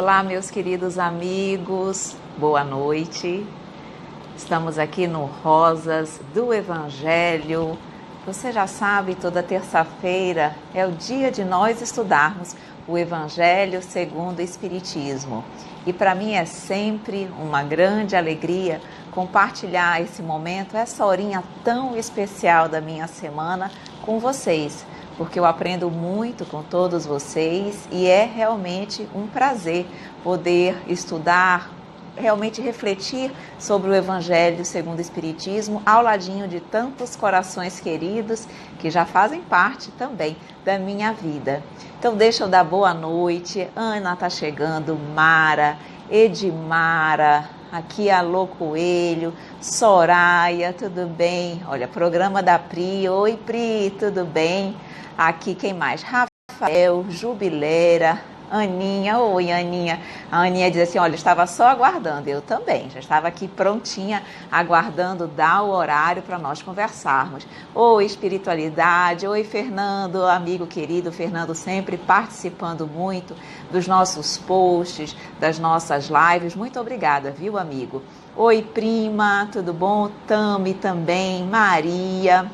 Olá, meus queridos amigos, boa noite. Estamos aqui no Rosas do Evangelho. Você já sabe, toda terça-feira é o dia de nós estudarmos o Evangelho segundo o Espiritismo. E para mim é sempre uma grande alegria compartilhar esse momento, essa horinha tão especial da minha semana com vocês, porque eu aprendo muito com todos vocês e é realmente um prazer poder estudar, realmente refletir sobre o Evangelho segundo o Espiritismo, ao ladinho de tantos corações queridos que já fazem parte também da minha vida. Então deixa eu dar boa noite. Ana está chegando, Mara, Edmara, aqui alô Coelho, Soraya, tudo bem? Olha, programa da Pri, oi Pri, tudo bem? Aqui quem mais? Rafael, Jubilera, Aninha, oi Aninha. A Aninha diz assim, olha, estava só aguardando, eu também, já estava aqui prontinha, aguardando dar o horário para nós conversarmos. Oi espiritualidade, oi Fernando, amigo querido, Fernando sempre participando muito dos nossos posts, das nossas lives, muito obrigada, viu amigo? Oi prima, tudo bom? Tami também, Maria,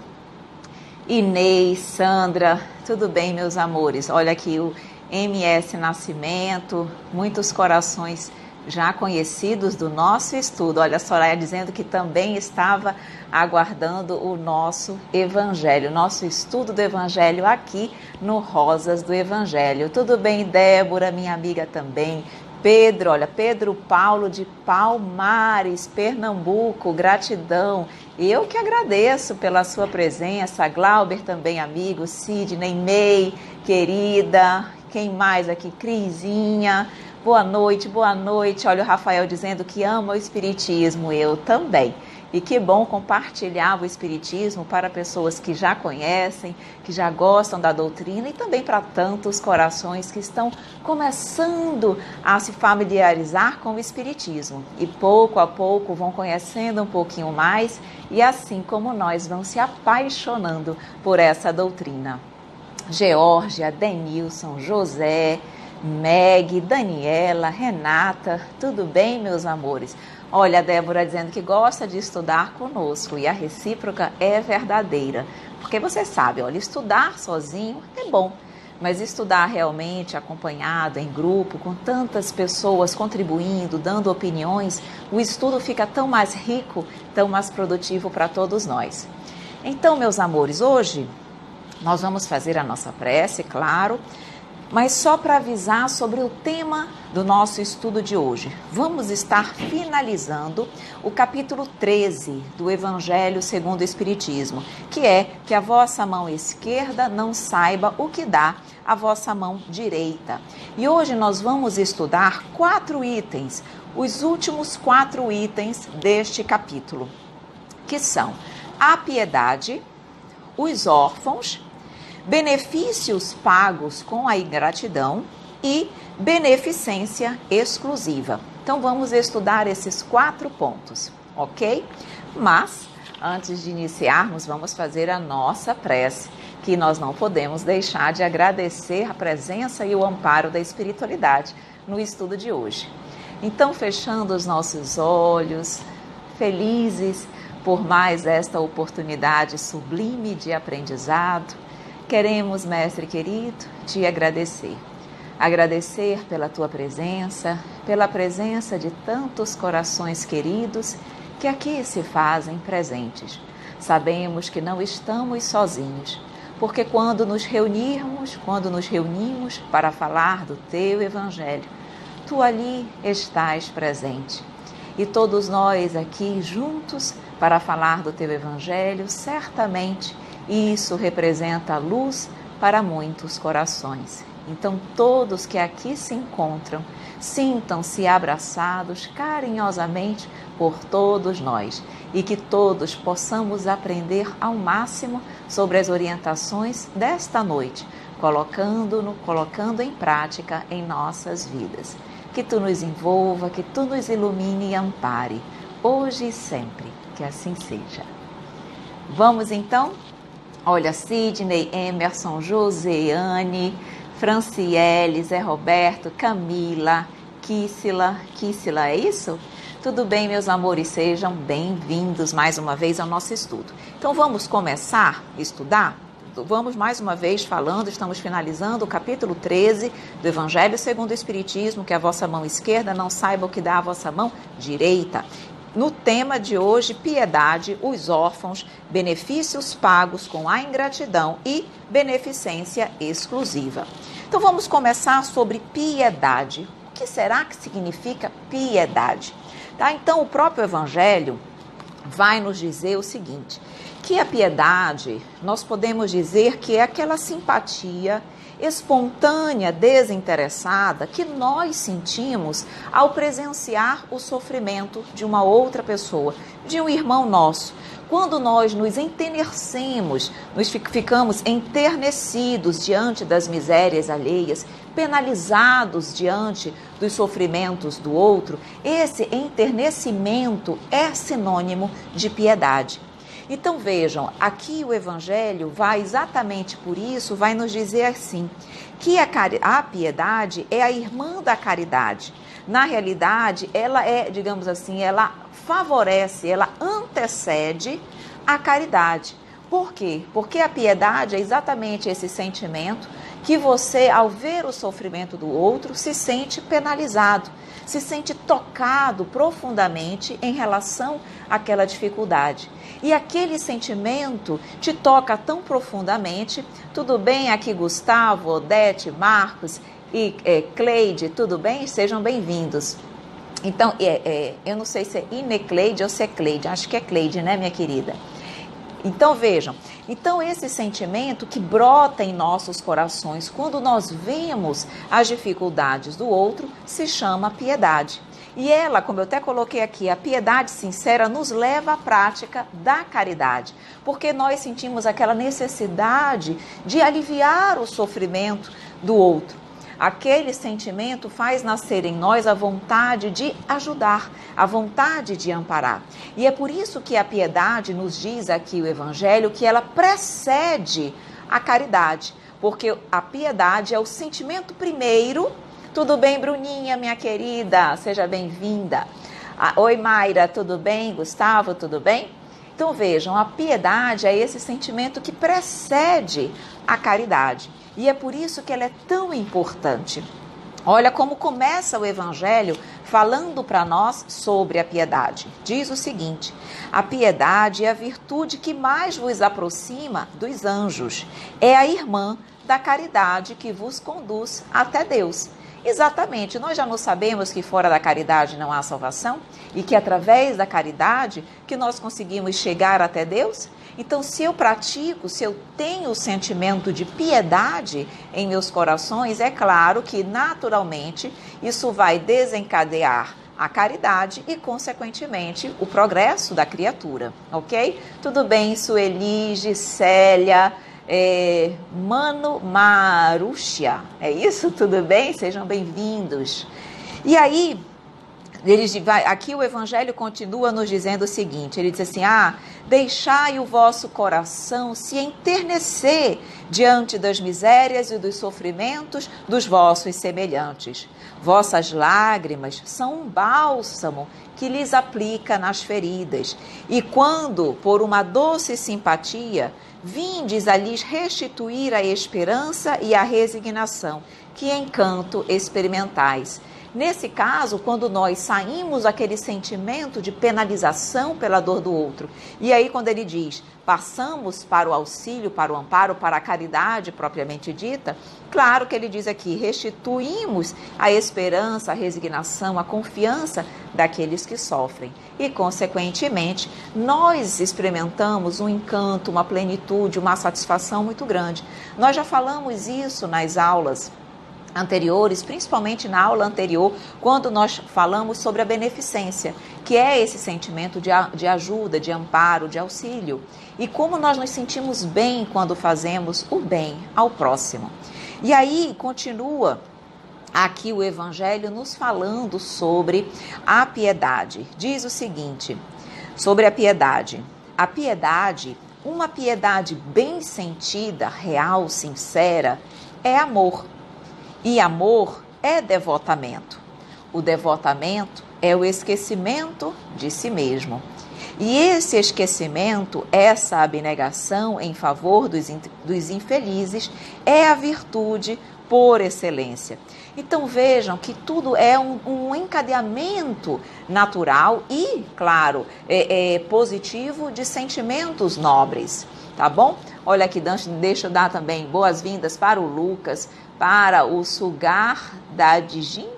Inês, Sandra, tudo bem meus amores? Olha aqui o MS Nascimento, muitos corações já conhecidos do nosso estudo. Olha a Soraya dizendo que também estava aguardando o nosso Evangelho, nosso estudo do Evangelho aqui no Rosas do Evangelho. Tudo bem, Débora, minha amiga também. Pedro, olha, Pedro Paulo de Palmares, Pernambuco, gratidão. Eu que agradeço pela sua presença, Glauber também, amigo, Sidney, May, querida, quem mais aqui? Crisinha, boa noite, boa noite. Olha o Rafael dizendo que ama o Espiritismo, eu também. E que bom compartilhar o Espiritismo para pessoas que já conhecem, que já gostam da doutrina e também para tantos corações que estão começando a se familiarizar com o Espiritismo. E pouco a pouco vão conhecendo um pouquinho mais e assim como nós vão se apaixonando por essa doutrina. Geórgia, Denilson, José, Meg, Daniela, Renata, tudo bem, meus amores? Olha, a Débora dizendo que gosta de estudar conosco e a recíproca é verdadeira. Porque você sabe, olha, estudar sozinho é bom, mas estudar realmente acompanhado, em grupo, com tantas pessoas contribuindo, dando opiniões, o estudo fica tão mais rico, tão mais produtivo para todos nós. Então, meus amores, hoje nós vamos fazer a nossa prece, claro, mas só para avisar sobre o tema do nosso estudo de hoje. Vamos estar finalizando o capítulo 13 do Evangelho segundo o Espiritismo, que é que a vossa mão esquerda não saiba o que dá a vossa mão direita. E hoje nós vamos estudar 4 itens, os últimos 4 itens deste capítulo, que são a piedade, os órfãos, benefícios pagos com a ingratidão e beneficência exclusiva. Então vamos estudar esses 4 pontos, ok? Mas antes de iniciarmos, vamos fazer a nossa prece, que nós não podemos deixar de agradecer a presença e o amparo da espiritualidade no estudo de hoje. Então, fechando os nossos olhos, felizes por mais esta oportunidade sublime de aprendizado, queremos, mestre querido, te agradecer. Agradecer pela tua presença, pela presença de tantos corações queridos que aqui se fazem presentes. Sabemos que não estamos sozinhos, porque quando nos reunimos para falar do teu Evangelho, tu ali estás presente. E todos nós aqui juntos para falar do teu Evangelho, certamente isso representa a luz para muitos corações. Então, todos que aqui se encontram, sintam-se abraçados carinhosamente por todos nós e que todos possamos aprender ao máximo sobre as orientações desta noite, colocando em prática em nossas vidas. Que tu nos envolva, que tu nos ilumine e ampare, hoje e sempre, que assim seja. Vamos então? Olha, Sidney, Emerson, Joseane, Franciele, Zé Roberto, Camila, Quícila, é isso? Tudo bem, meus amores? Sejam bem-vindos mais uma vez ao nosso estudo. Então, vamos começar a estudar? Vamos mais uma vez falando, estamos finalizando o capítulo 13 do Evangelho segundo o Espiritismo, que a vossa mão esquerda não saiba o que dá a vossa mão direita. No tema de hoje, piedade, os órfãos, benefícios pagos com a ingratidão e beneficência exclusiva. Então vamos começar sobre piedade. O que será que significa piedade? Tá? Então o próprio Evangelho vai nos dizer o seguinte, que a piedade, nós podemos dizer que é aquela simpatia espontânea, desinteressada, que nós sentimos ao presenciar o sofrimento de uma outra pessoa, de um irmão nosso. Quando nós nos enternecemos, nós ficamos enternecidos diante das misérias alheias, penalizados diante dos sofrimentos do outro, esse enternecimento é sinônimo de piedade. Então vejam, aqui o Evangelho vai exatamente por isso, vai nos dizer assim, que a piedade é a irmã da caridade. Na realidade, ela é, digamos assim, ela favorece, ela antecede a caridade. Por quê? Porque a piedade é exatamente esse sentimento que você, ao ver o sofrimento do outro, se sente penalizado, se sente tocado profundamente em relação àquela dificuldade. E aquele sentimento te toca tão profundamente. Tudo bem aqui, Gustavo, Odete, Marcos e Cleide, tudo bem? Sejam bem-vindos. Então, eu não sei se é Inecleide ou se é Cleide, acho que é Cleide, né, minha querida? Então, vejam, esse sentimento que brota em nossos corações quando nós vemos as dificuldades do outro se chama piedade. E ela, como eu até coloquei aqui, a piedade sincera nos leva à prática da caridade, porque nós sentimos aquela necessidade de aliviar o sofrimento do outro. Aquele sentimento faz nascer em nós a vontade de ajudar, a vontade de amparar. E é por isso que a piedade nos diz aqui o Evangelho que ela precede a caridade, porque a piedade é o sentimento primeiro. Tudo bem, Bruninha, minha querida? Seja bem-vinda. Oi, Mayra, tudo bem? Gustavo, tudo bem? Então vejam, a piedade é esse sentimento que precede a caridade. E é por isso que ela é tão importante. Olha como começa o Evangelho falando para nós sobre a piedade. Diz o seguinte, a piedade é a virtude que mais vos aproxima dos anjos. É a irmã da caridade que vos conduz até Deus. Exatamente, nós já não sabemos que fora da caridade não há salvação e que através da caridade que nós conseguimos chegar até Deus? Então, se eu pratico, se eu tenho o sentimento de piedade em meus corações, é claro que naturalmente isso vai desencadear a caridade e, consequentemente, o progresso da criatura, ok? Tudo bem, Sueli, Gisélia, Mano Maruxia, é isso? Tudo bem? Sejam bem-vindos. E aí, aqui o Evangelho continua nos dizendo o seguinte, ele diz assim, deixai o vosso coração se enternecer diante das misérias e dos sofrimentos dos vossos semelhantes. Vossas lágrimas são um bálsamo que lhes aplica nas feridas. E quando, por uma doce simpatia, vindes a lhes restituir a esperança e a resignação, que encanto experimentais. Nesse caso, quando nós saímos daquele sentimento de penalização pela dor do outro, e aí quando ele diz, passamos para o auxílio, para o amparo, para a caridade propriamente dita, claro que ele diz aqui, restituímos a esperança, a resignação, a confiança daqueles que sofrem. E, consequentemente, nós experimentamos um encanto, uma plenitude, uma satisfação muito grande. Nós já falamos isso nas aulas anteriores, principalmente na aula anterior, quando nós falamos sobre a beneficência, que é esse sentimento de ajuda, de amparo, de auxílio. E como nós nos sentimos bem quando fazemos o bem ao próximo. E aí continua aqui o Evangelho nos falando sobre a piedade. Diz o seguinte, sobre a piedade. A piedade, uma piedade bem sentida, real, sincera, é amor. E amor é devotamento. o devotamento é o esquecimento de si mesmo. E esse esquecimento, essa abnegação em favor dos infelizes, é a virtude por excelência. Então vejam que tudo é um encadeamento natural e, claro, positivo de sentimentos nobres, tá bom? Olha aqui, deixa eu dar também boas-vindas para o Lucas, para o Sugar da Digim,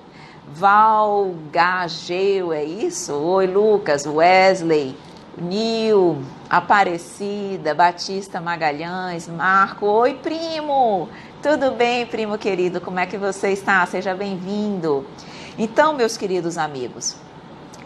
Valgageu, é isso? Oi, Lucas, Wesley, Nil, Aparecida, Batista Magalhães, Marco, oi, primo! Tudo bem, primo querido? Como é que você está? Seja bem-vindo. Então, meus queridos amigos,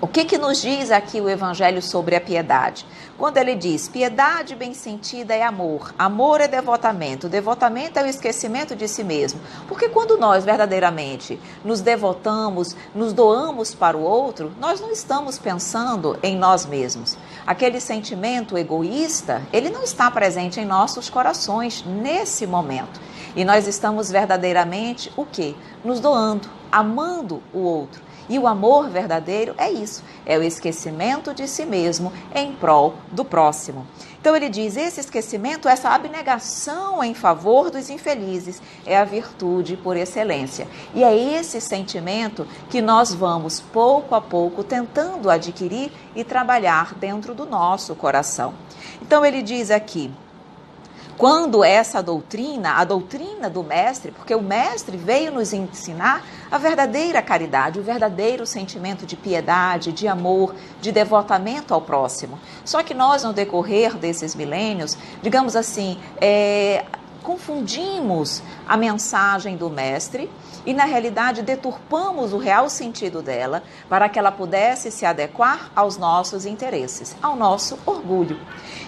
o que nos diz aqui o Evangelho sobre a piedade? Quando ele diz, piedade bem sentida é amor, amor é devotamento é o esquecimento de si mesmo. Porque quando nós verdadeiramente nos devotamos, nos doamos para o outro, nós não estamos pensando em nós mesmos. Aquele sentimento egoísta, ele não está presente em nossos corações nesse momento. E nós estamos verdadeiramente o quê? Nos doando, amando o outro. E o amor verdadeiro é isso, é o esquecimento de si mesmo em prol do próximo. Então ele diz, esse esquecimento, essa abnegação em favor dos infelizes é a virtude por excelência. E é esse sentimento que nós vamos pouco a pouco tentando adquirir e trabalhar dentro do nosso coração. Então ele diz aqui, quando essa doutrina, a doutrina do mestre, porque o mestre veio nos ensinar a verdadeira caridade, o verdadeiro sentimento de piedade, de amor, de devotamento ao próximo. Só que nós, no decorrer desses milênios, digamos assim, confundimos a mensagem do mestre e, na realidade, deturpamos o real sentido dela para que ela pudesse se adequar aos nossos interesses, ao nosso orgulho.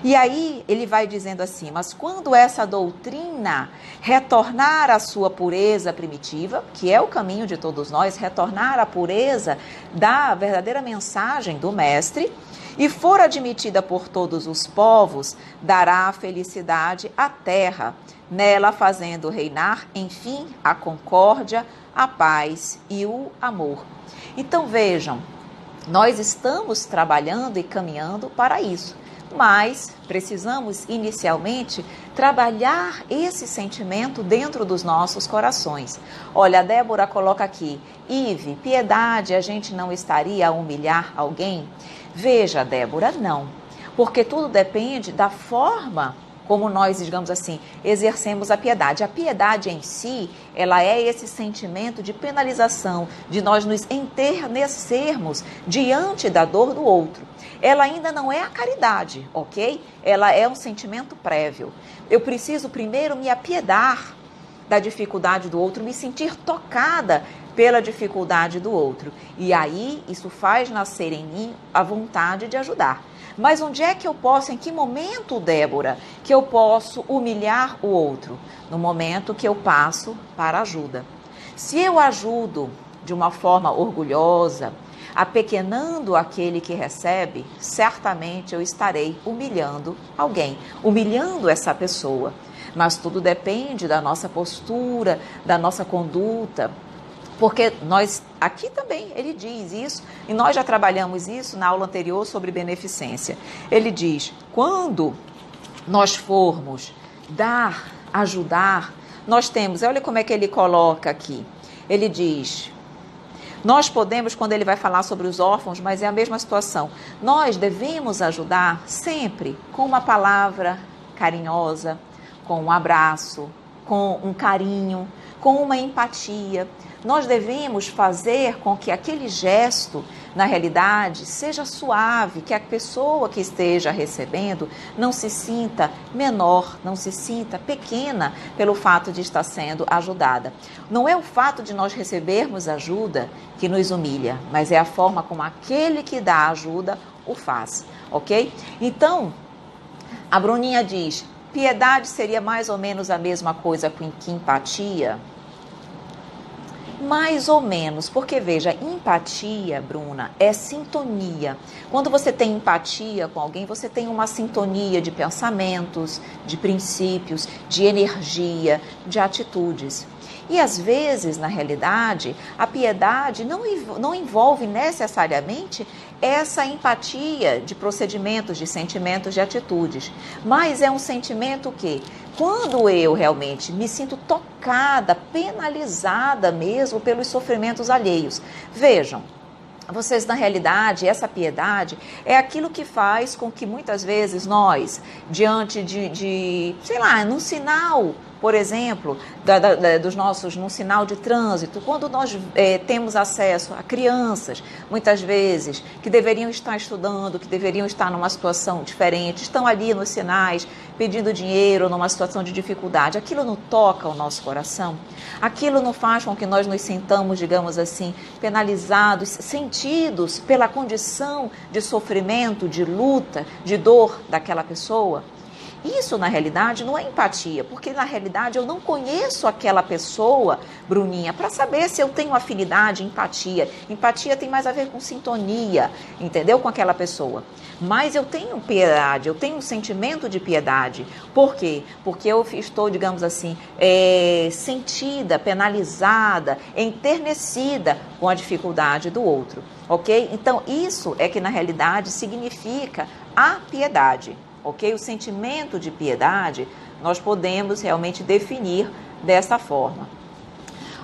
E aí ele vai dizendo assim, mas quando essa doutrina retornar à sua pureza primitiva, que é o caminho de todos nós, retornar à pureza da verdadeira mensagem do mestre, e for admitida por todos os povos, dará a felicidade à terra, nela fazendo reinar, enfim, a concórdia, a paz e o amor. Então vejam, nós estamos trabalhando e caminhando para isso. Mas precisamos inicialmente trabalhar esse sentimento dentro dos nossos corações. Olha, a Débora coloca aqui, Ive, piedade, a gente não estaria a humilhar alguém? Veja, Débora, não. Porque tudo depende da forma como nós, digamos assim, exercemos a piedade. A piedade em si, ela é esse sentimento de penalização, de nós nos enternecermos diante da dor do outro. Ela ainda não é a caridade, ok? Ela é um sentimento prévio. Eu preciso primeiro me apiedar da dificuldade do outro, me sentir tocada pela dificuldade do outro. E aí, isso faz nascer em mim a vontade de ajudar. Mas onde é que eu posso, em que momento, Débora, que eu posso humilhar o outro? No momento que eu passo para a ajuda. Se eu ajudo de uma forma orgulhosa, apequenando aquele que recebe, certamente eu estarei humilhando alguém, humilhando essa pessoa. Mas tudo depende da nossa postura, da nossa conduta, porque nós, aqui também ele diz isso, e nós já trabalhamos isso na aula anterior sobre beneficência. Ele diz, quando nós formos dar, ajudar, nós temos, olha como é que ele coloca aqui, ele diz, nós podemos, quando ele vai falar sobre os órfãos, mas é a mesma situação, nós devemos ajudar sempre com uma palavra carinhosa, com um abraço, com um carinho, com uma empatia. Nós devemos fazer com que aquele gesto, na realidade, seja suave, que a pessoa que esteja recebendo não se sinta menor, não se sinta pequena pelo fato de estar sendo ajudada. Não é o fato de nós recebermos ajuda que nos humilha, mas é a forma como aquele que dá ajuda o faz, ok? Então, a Bruninha diz, piedade seria mais ou menos a mesma coisa que empatia? Mais ou menos, porque veja, empatia, Bruna, é sintonia. Quando você tem empatia com alguém, você tem uma sintonia de pensamentos, de princípios, de energia, de atitudes. E às vezes, na realidade, a piedade não envolve necessariamente essa empatia de procedimentos, de sentimentos, de atitudes. Mas é um sentimento que, quando eu realmente me sinto tocada, penalizada mesmo pelos sofrimentos alheios. Vejam, vocês, na realidade, essa piedade é aquilo que faz com que muitas vezes nós, diante sei lá, num sinal, por exemplo, num sinal de trânsito, quando nós temos acesso a crianças, muitas vezes, que deveriam estar estudando, que deveriam estar numa situação diferente, estão ali nos sinais, pedindo dinheiro, numa situação de dificuldade, aquilo não toca o nosso coração? Aquilo não faz com que nós nos sintamos, digamos assim, penalizados, sentidos pela condição de sofrimento, de luta, de dor daquela pessoa? Isso, na realidade, não é empatia, porque, na realidade, eu não conheço aquela pessoa, Bruninha, para saber se eu tenho afinidade, empatia. Empatia tem mais a ver com sintonia, entendeu? Com aquela pessoa. Mas eu tenho piedade, eu tenho um sentimento de piedade. Por quê? Porque eu estou, digamos assim, sentida, penalizada, enternecida com a dificuldade do outro, ok? Então, isso é que, na realidade, significa a piedade. Ok? O sentimento de piedade nós podemos realmente definir dessa forma.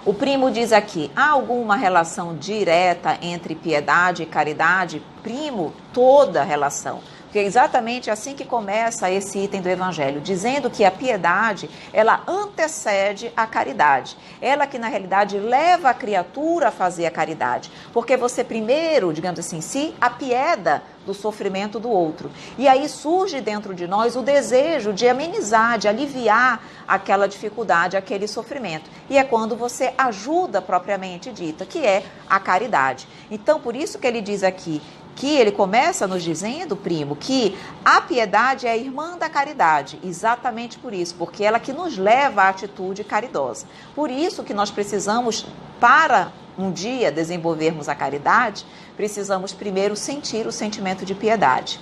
O primo diz aqui, há alguma relação direta entre piedade e caridade? Primo, toda relação. Porque é exatamente assim que começa esse item do Evangelho, dizendo que a piedade, ela antecede a caridade. Ela que, na realidade, leva a criatura a fazer a caridade. Porque você primeiro, digamos assim, se apieda do sofrimento do outro. E aí surge dentro de nós o desejo de amenizar, de aliviar aquela dificuldade, aquele sofrimento. E é quando você ajuda propriamente dita, que é a caridade. Então, por isso que ele diz aqui, que ele começa nos dizendo, primo, que a piedade é a irmã da caridade, exatamente por isso, porque ela que nos leva à atitude caridosa. Por isso que nós precisamos, para um dia desenvolvermos a caridade, precisamos primeiro sentir o sentimento de piedade,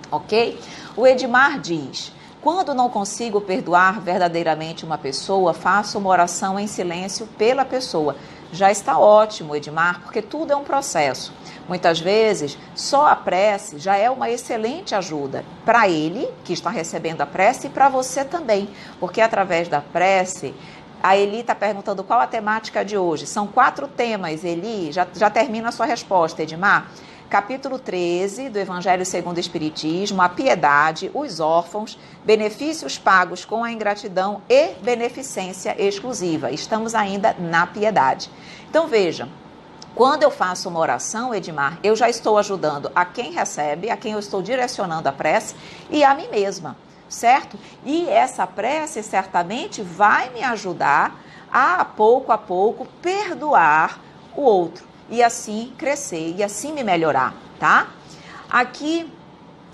ok? O Edmar diz, quando não consigo perdoar verdadeiramente uma pessoa, faço uma oração em silêncio pela pessoa. Já está ótimo, Edmar, porque tudo é um processo. Muitas vezes, só a prece já é uma excelente ajuda para ele, que está recebendo a prece, e para você também. Porque através da prece, a Eli está perguntando qual a temática de hoje. São 4 temas, Eli, já termina a sua resposta, Edmar. Capítulo 13 do Evangelho segundo o Espiritismo, a piedade, os órfãos, benefícios pagos com a ingratidão e beneficência exclusiva. Estamos ainda na piedade. Então, vejam. Quando eu faço uma oração, Edmar, eu já estou ajudando a quem recebe, a quem eu estou direcionando a prece e a mim mesma, certo? E essa prece certamente vai me ajudar a pouco, perdoar o outro e assim crescer e assim me melhorar, tá? Aqui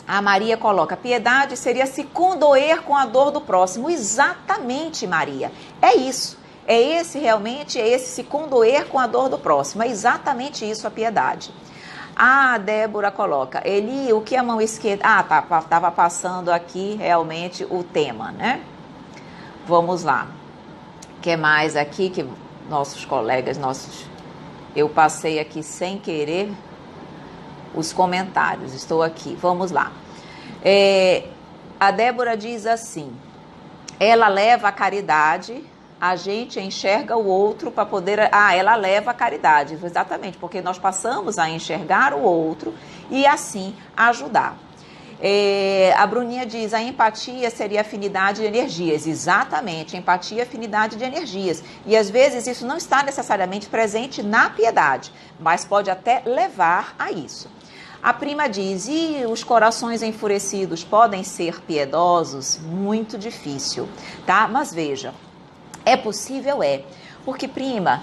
a Maria coloca, piedade seria se condoer com a dor do próximo. Exatamente, Maria, é isso. É esse se condoer com a dor do próximo. É exatamente isso a piedade. A Débora coloca, Eli, o que a mão esquerda... estava passando aqui realmente o tema, né? Vamos lá. O que mais aqui que nossos colegas, eu passei aqui sem querer os comentários. Estou aqui, vamos lá. A Débora diz assim, ela leva a caridade... A gente enxerga o outro para poder... ela leva a caridade, exatamente, porque nós passamos a enxergar o outro e assim ajudar. A Bruninha diz, a empatia seria afinidade de energias. Exatamente, empatia é afinidade de energias. E às vezes isso não está necessariamente presente na piedade, mas pode até levar a isso. A prima diz, e os corações enfurecidos podem ser piedosos? Muito difícil, tá? Mas veja, é possível, porque, prima,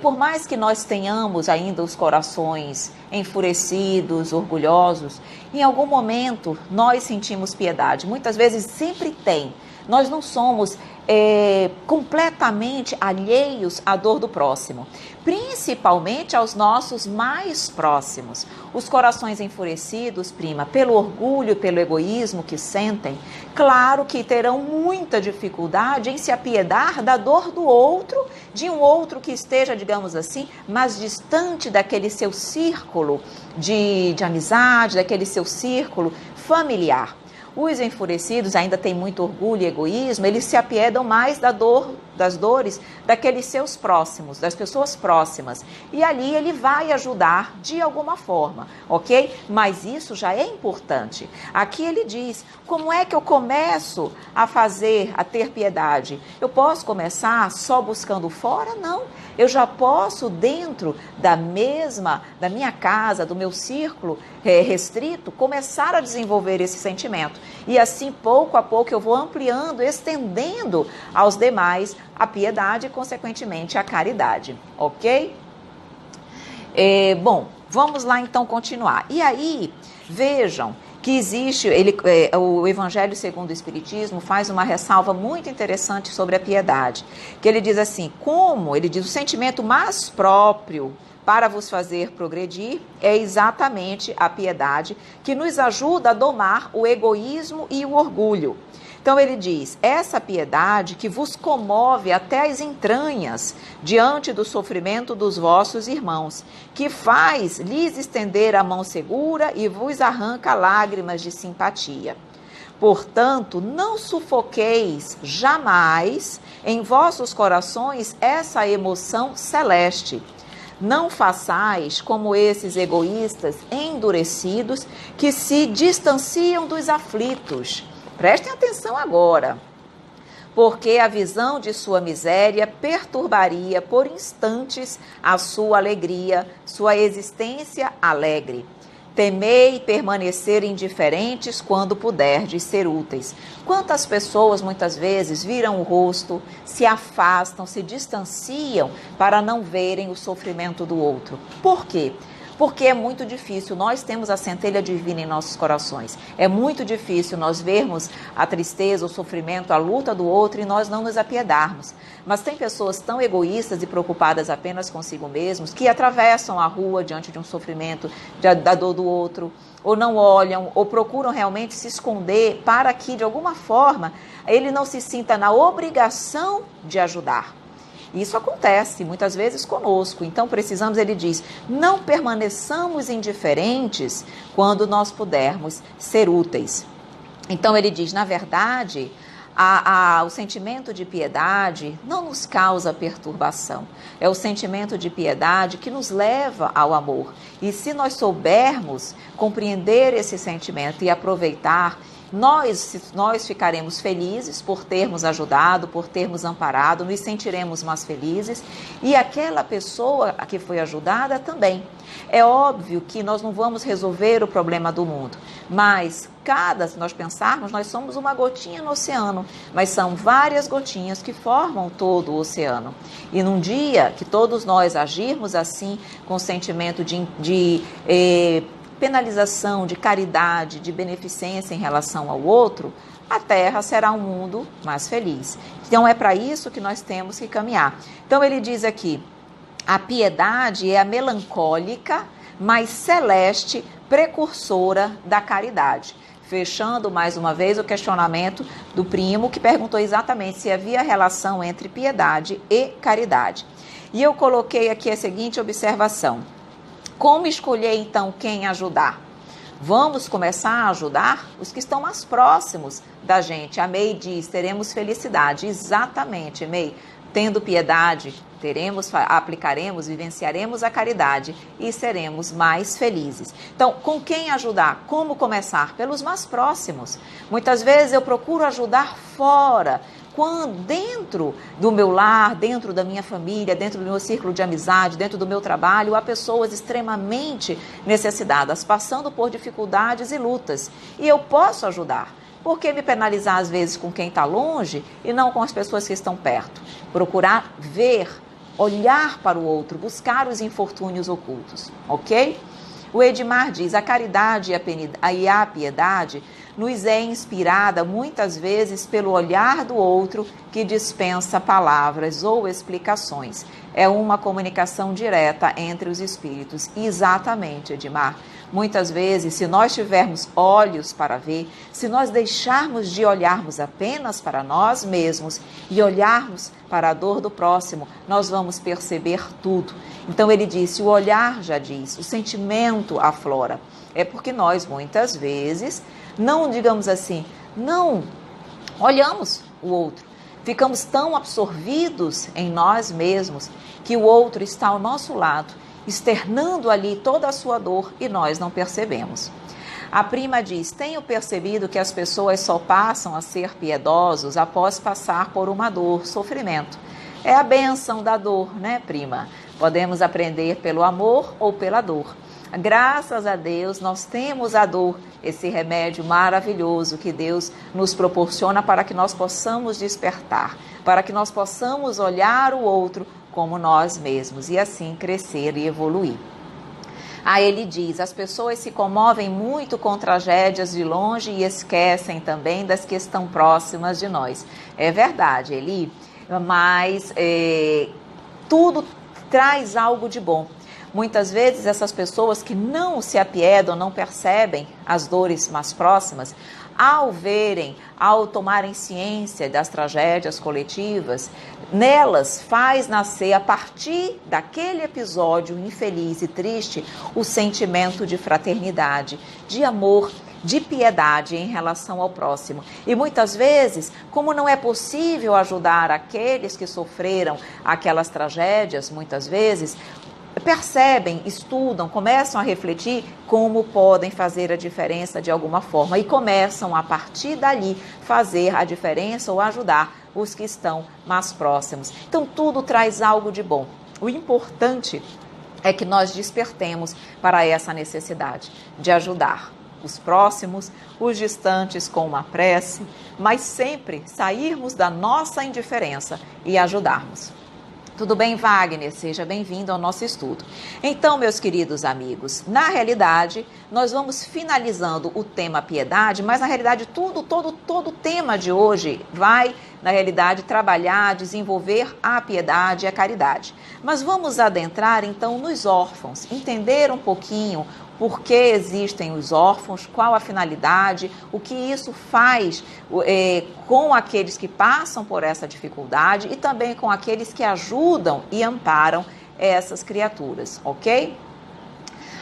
por mais que nós tenhamos ainda os corações enfurecidos, orgulhosos, em algum momento nós sentimos piedade. Muitas vezes sempre tem. Nós não somos completamente alheios à dor do próximo, principalmente aos nossos mais próximos. Os corações enfurecidos, prima, pelo orgulho, pelo egoísmo que sentem, claro que terão muita dificuldade em se apiedar da dor do outro, de um outro que esteja, digamos assim, mais distante daquele seu círculo de amizade, daquele seu círculo familiar. Os enfurecidos ainda têm muito orgulho e egoísmo, eles se apiedam mais das dores daqueles seus próximos, das pessoas próximas. E ali ele vai ajudar de alguma forma, ok? Mas isso já é importante. Aqui ele diz, como é que eu começo a ter piedade? Eu posso começar só buscando fora? Não. Eu já posso, dentro da minha casa, do meu círculo restrito, começar a desenvolver esse sentimento. E assim, pouco a pouco, eu vou ampliando, estendendo aos demais a piedade e, consequentemente, a caridade. Ok? Bom, vamos lá então continuar. E aí, vejam que existe, o Evangelho segundo o Espiritismo faz uma ressalva muito interessante sobre a piedade, que ele diz assim, ele diz, o sentimento mais próprio para vos fazer progredir é exatamente a piedade, que nos ajuda a domar o egoísmo e o orgulho. Então ele diz, essa piedade que vos comove até as entranhas diante do sofrimento dos vossos irmãos, que faz lhes estender a mão segura e vos arranca lágrimas de simpatia. Portanto, não sufoqueis jamais em vossos corações essa emoção celeste. Não façais como esses egoístas endurecidos que se distanciam dos aflitos. Prestem atenção agora, porque a visão de sua miséria perturbaria por instantes a sua alegria, sua existência alegre. Temei permanecer indiferentes quando puderdes ser úteis. Quantas pessoas muitas vezes viram o rosto, se afastam, se distanciam para não verem o sofrimento do outro. Por quê? Porque é muito difícil, nós temos a centelha divina em nossos corações. É muito difícil nós vermos a tristeza, o sofrimento, a luta do outro e nós não nos apiedarmos. Mas tem pessoas tão egoístas e preocupadas apenas consigo mesmos que atravessam a rua diante de um sofrimento, da dor do outro, ou não olham, ou procuram realmente se esconder para que, de alguma forma, ele não se sinta na obrigação de ajudar. Isso acontece muitas vezes conosco, então precisamos, ele diz, não permaneçamos indiferentes quando nós pudermos ser úteis. Então ele diz, na verdade, o sentimento de piedade não nos causa perturbação, é o sentimento de piedade que nos leva ao amor. E se nós soubermos compreender esse sentimento e aproveitar, nós ficaremos felizes por termos ajudado, por termos amparado, nos sentiremos mais felizes e aquela pessoa que foi ajudada também. É óbvio que nós não vamos resolver o problema do mundo, mas se nós pensarmos, nós somos uma gotinha no oceano, mas são várias gotinhas que formam todo o oceano. E num dia que todos nós agirmos assim, com sentimento de penalização, de caridade, de beneficência em relação ao outro, a Terra será um mundo mais feliz. Então é para isso que nós temos que caminhar. Então ele diz aqui, a piedade é a melancólica, mas celeste precursora da caridade. Fechando mais uma vez o questionamento do primo, que perguntou exatamente se havia relação entre piedade e caridade. E eu coloquei aqui a seguinte observação. Como escolher, então, quem ajudar? Vamos começar a ajudar os que estão mais próximos da gente. A May diz, teremos felicidade. Exatamente, May. Tendo piedade, aplicaremos, vivenciaremos a caridade e seremos mais felizes. Então, com quem ajudar? Como começar? Pelos mais próximos. Muitas vezes eu procuro ajudar fora, dentro do meu lar, dentro da minha família, dentro do meu círculo de amizade, dentro do meu trabalho, há pessoas extremamente necessitadas, passando por dificuldades e lutas. E eu posso ajudar. Por que me penalizar, às vezes, com quem está longe e não com as pessoas que estão perto? Procurar ver, olhar para o outro, buscar os infortúnios ocultos, ok? O Edmar diz, a caridade e a piedade nos é inspirada muitas vezes pelo olhar do outro que dispensa palavras ou explicações. É uma comunicação direta entre os espíritos. Exatamente, Edmar. Muitas vezes, se nós tivermos olhos para ver, se nós deixarmos de olharmos apenas para nós mesmos e olharmos para a dor do próximo, nós vamos perceber tudo. Então ele disse, o olhar já diz, o sentimento aflora. É porque nós, muitas vezes, não, digamos assim, não olhamos o outro. Ficamos tão absorvidos em nós mesmos que o outro está ao nosso lado, externando ali toda a sua dor e nós não percebemos. A prima diz, tenho percebido que as pessoas só passam a ser piedosos após passar por uma dor, sofrimento. É a bênção da dor, né, prima? Podemos aprender pelo amor ou pela dor. Graças a Deus, nós temos a dor, esse remédio maravilhoso que Deus nos proporciona para que nós possamos despertar, para que nós possamos olhar o outro como nós mesmos e assim crescer e evoluir. Aí ele diz, as pessoas se comovem muito com tragédias de longe e esquecem também das que estão próximas de nós. É verdade, Eli, mas tudo traz algo de bom. Muitas vezes essas pessoas que não se apiedam, não percebem as dores mais próximas, ao verem, ao tomarem ciência das tragédias coletivas, nelas faz nascer, a partir daquele episódio infeliz e triste, o sentimento de fraternidade, de amor, de piedade em relação ao próximo. E muitas vezes, como não é possível ajudar aqueles que sofreram aquelas tragédias, muitas vezes, percebem, estudam, começam a refletir como podem fazer a diferença de alguma forma e começam a partir dali fazer a diferença ou ajudar os que estão mais próximos. Então tudo traz algo de bom. O importante é que nós despertemos para essa necessidade de ajudar os próximos, os distantes com uma prece, mas sempre sairmos da nossa indiferença e ajudarmos. Tudo bem, Wagner? Seja bem-vindo ao nosso estudo. Então, meus queridos amigos, na realidade, nós vamos finalizando o tema piedade, mas na realidade todo o tema de hoje vai, na realidade, trabalhar, desenvolver a piedade e a caridade. Mas vamos adentrar, então, nos órfãos, entender um pouquinho por que existem os órfãos, qual a finalidade, o que isso faz com aqueles que passam por essa dificuldade e também com aqueles que ajudam e amparam essas criaturas, ok?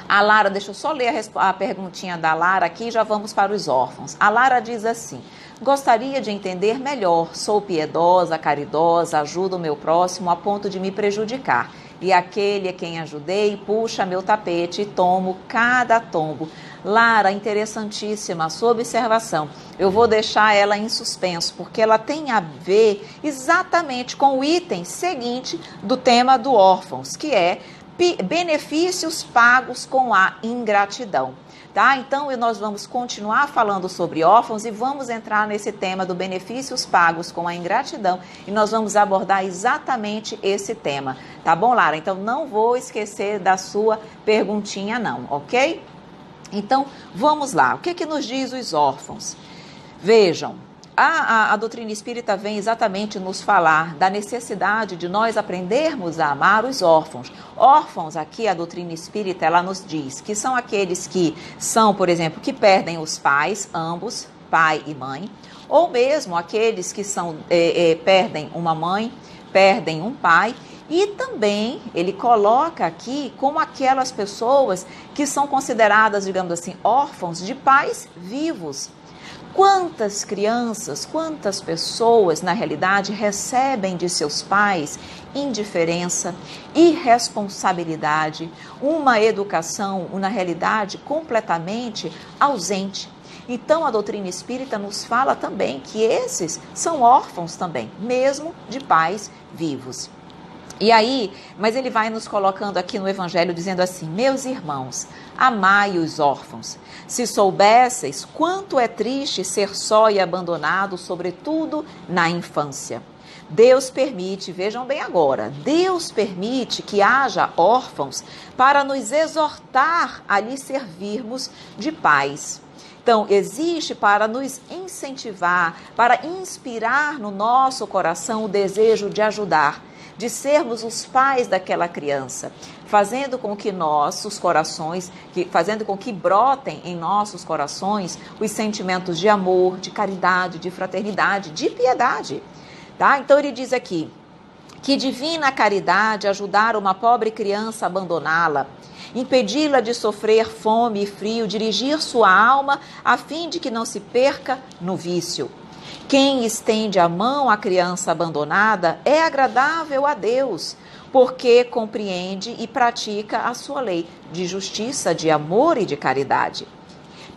A Lara, deixa eu só ler a perguntinha da Lara aqui e já vamos para os órfãos. A Lara diz assim, gostaria de entender melhor, sou piedosa, caridosa, ajudo o meu próximo a ponto de me prejudicar. E aquele a quem ajudei puxa meu tapete e tomo cada tombo. Lara, interessantíssima a sua observação. Eu vou deixar ela em suspenso, porque ela tem a ver exatamente com o item seguinte do tema do órfãos, que é benefícios pagos com a ingratidão. Tá? Então, nós vamos continuar falando sobre órfãos e vamos entrar nesse tema do benefícios pagos com a ingratidão e nós vamos abordar exatamente esse tema. Tá bom, Lara? Então, não vou esquecer da sua perguntinha não, ok? Então, vamos lá. O que nos diz os órfãos? Vejam, a doutrina espírita vem exatamente nos falar da necessidade de nós aprendermos a amar os órfãos. Órfãos, aqui a doutrina espírita, ela nos diz que são aqueles que são, por exemplo, que perdem os pais, ambos, pai e mãe, ou mesmo aqueles que perdem uma mãe, perdem um pai, e também ele coloca aqui como aquelas pessoas que são consideradas, digamos assim, órfãos de pais vivos. Quantas crianças, quantas pessoas, na realidade, recebem de seus pais indiferença, irresponsabilidade, uma educação, na realidade, completamente ausente. Então, a doutrina espírita nos fala também que esses são órfãos também, mesmo de pais vivos. E aí, mas ele vai nos colocando aqui no Evangelho dizendo assim, meus irmãos, amai os órfãos. Se soubesseis quanto é triste ser só e abandonado, sobretudo na infância. Deus permite, vejam bem agora, Deus permite que haja órfãos para nos exortar a lhe servirmos de pais. Então, existe para nos incentivar, para inspirar no nosso coração o desejo de ajudar, de sermos os pais daquela criança, fazendo com que nossos corações, fazendo com que brotem em nossos corações os sentimentos de amor, de caridade, de fraternidade, de piedade. Tá? Então ele diz aqui, que divina caridade ajudar uma pobre criança a abandoná-la, impedi-la de sofrer fome e frio, dirigir sua alma a fim de que não se perca no vício. Quem estende a mão à criança abandonada é agradável a Deus, porque compreende e pratica a sua lei de justiça, de amor e de caridade.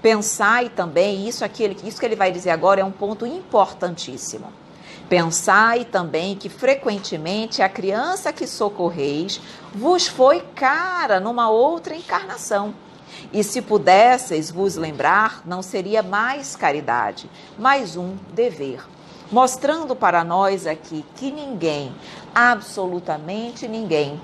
Pensai também, isso que ele vai dizer agora é um ponto importantíssimo. Pensai também que frequentemente a criança que socorreis vos foi cara numa outra encarnação. E se pudesseis vos lembrar, não seria mais caridade, mas um dever. Mostrando para nós aqui que ninguém, absolutamente ninguém,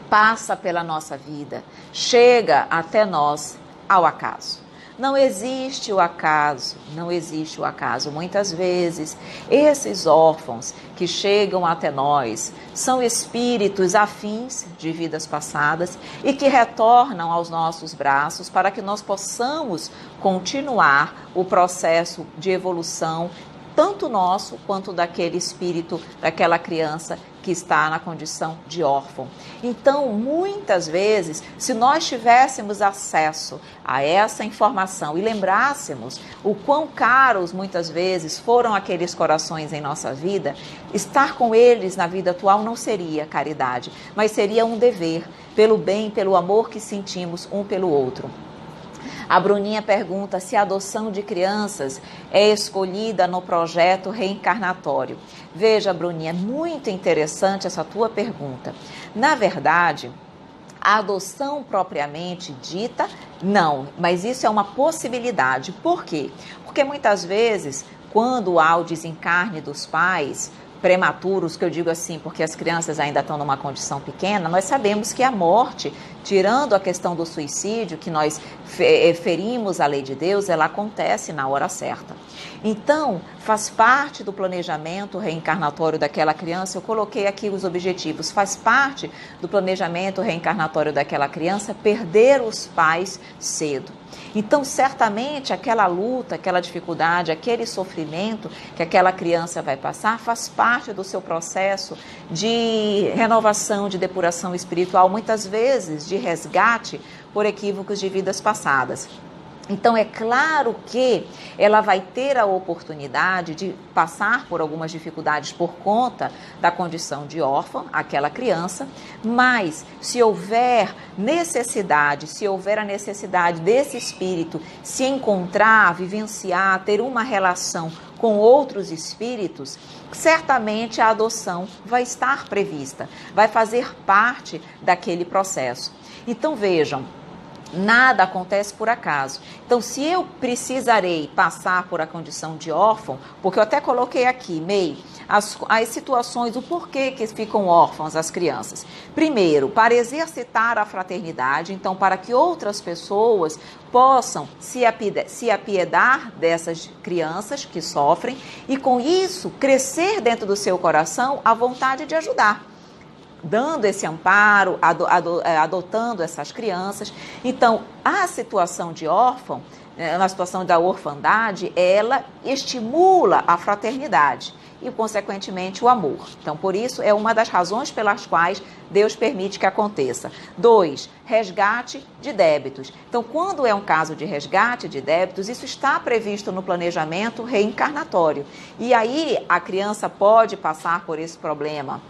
passa pela nossa vida, chega até nós ao acaso. Não existe o acaso, não existe o acaso. Muitas vezes, esses órfãos que chegam até nós são espíritos afins de vidas passadas e que retornam aos nossos braços para que nós possamos continuar o processo de evolução, tanto nosso quanto daquele espírito, daquela criança que está na condição de órfão. Então, muitas vezes, se nós tivéssemos acesso a essa informação e lembrássemos o quão caros muitas vezes foram aqueles corações em nossa vida, estar com eles na vida atual não seria caridade, mas seria um dever, pelo bem, pelo amor que sentimos um pelo outro. A Bruninha pergunta se a adoção de crianças é escolhida no projeto reencarnatório. Veja, Bruninha, muito interessante essa tua pergunta. Na verdade, a adoção propriamente dita, não, mas isso é uma possibilidade. Por quê? Porque muitas vezes, quando há o desencarne dos pais prematuros, que eu digo assim, porque as crianças ainda estão numa condição pequena, nós sabemos que a morte, tirando a questão do suicídio, que nós ferimos a lei de Deus, ela acontece na hora certa. Então, faz parte do planejamento reencarnatório daquela criança, eu coloquei aqui os objetivos, faz parte do planejamento reencarnatório daquela criança perder os pais cedo. Então, certamente, aquela luta, aquela dificuldade, aquele sofrimento que aquela criança vai passar faz parte do seu processo de renovação, de depuração espiritual, muitas vezes de resgate por equívocos de vidas passadas. Então, é claro que ela vai ter a oportunidade de passar por algumas dificuldades por conta da condição de órfã, aquela criança, mas se houver necessidade, se houver a necessidade desse espírito se encontrar, vivenciar, ter uma relação com outros espíritos, certamente a adoção vai estar prevista, vai fazer parte daquele processo. Então, vejam, nada acontece por acaso. Então, se eu precisarei passar por a condição de órfão, porque eu até coloquei aqui, as situações, o porquê que ficam órfãos as crianças. Primeiro, para exercitar a fraternidade, então, para que outras pessoas possam se apiedar dessas crianças que sofrem e, com isso, crescer dentro do seu coração a vontade de ajudar, dando esse amparo, adotando essas crianças. Então, a situação de órfão, na situação da orfandade, ela estimula a fraternidade e, consequentemente, o amor. Então, por isso, é uma das razões pelas quais Deus permite que aconteça. 2, resgate de débitos. Então, quando é um caso de resgate de débitos, isso está previsto no planejamento reencarnatório. E aí, a criança pode passar por esse problema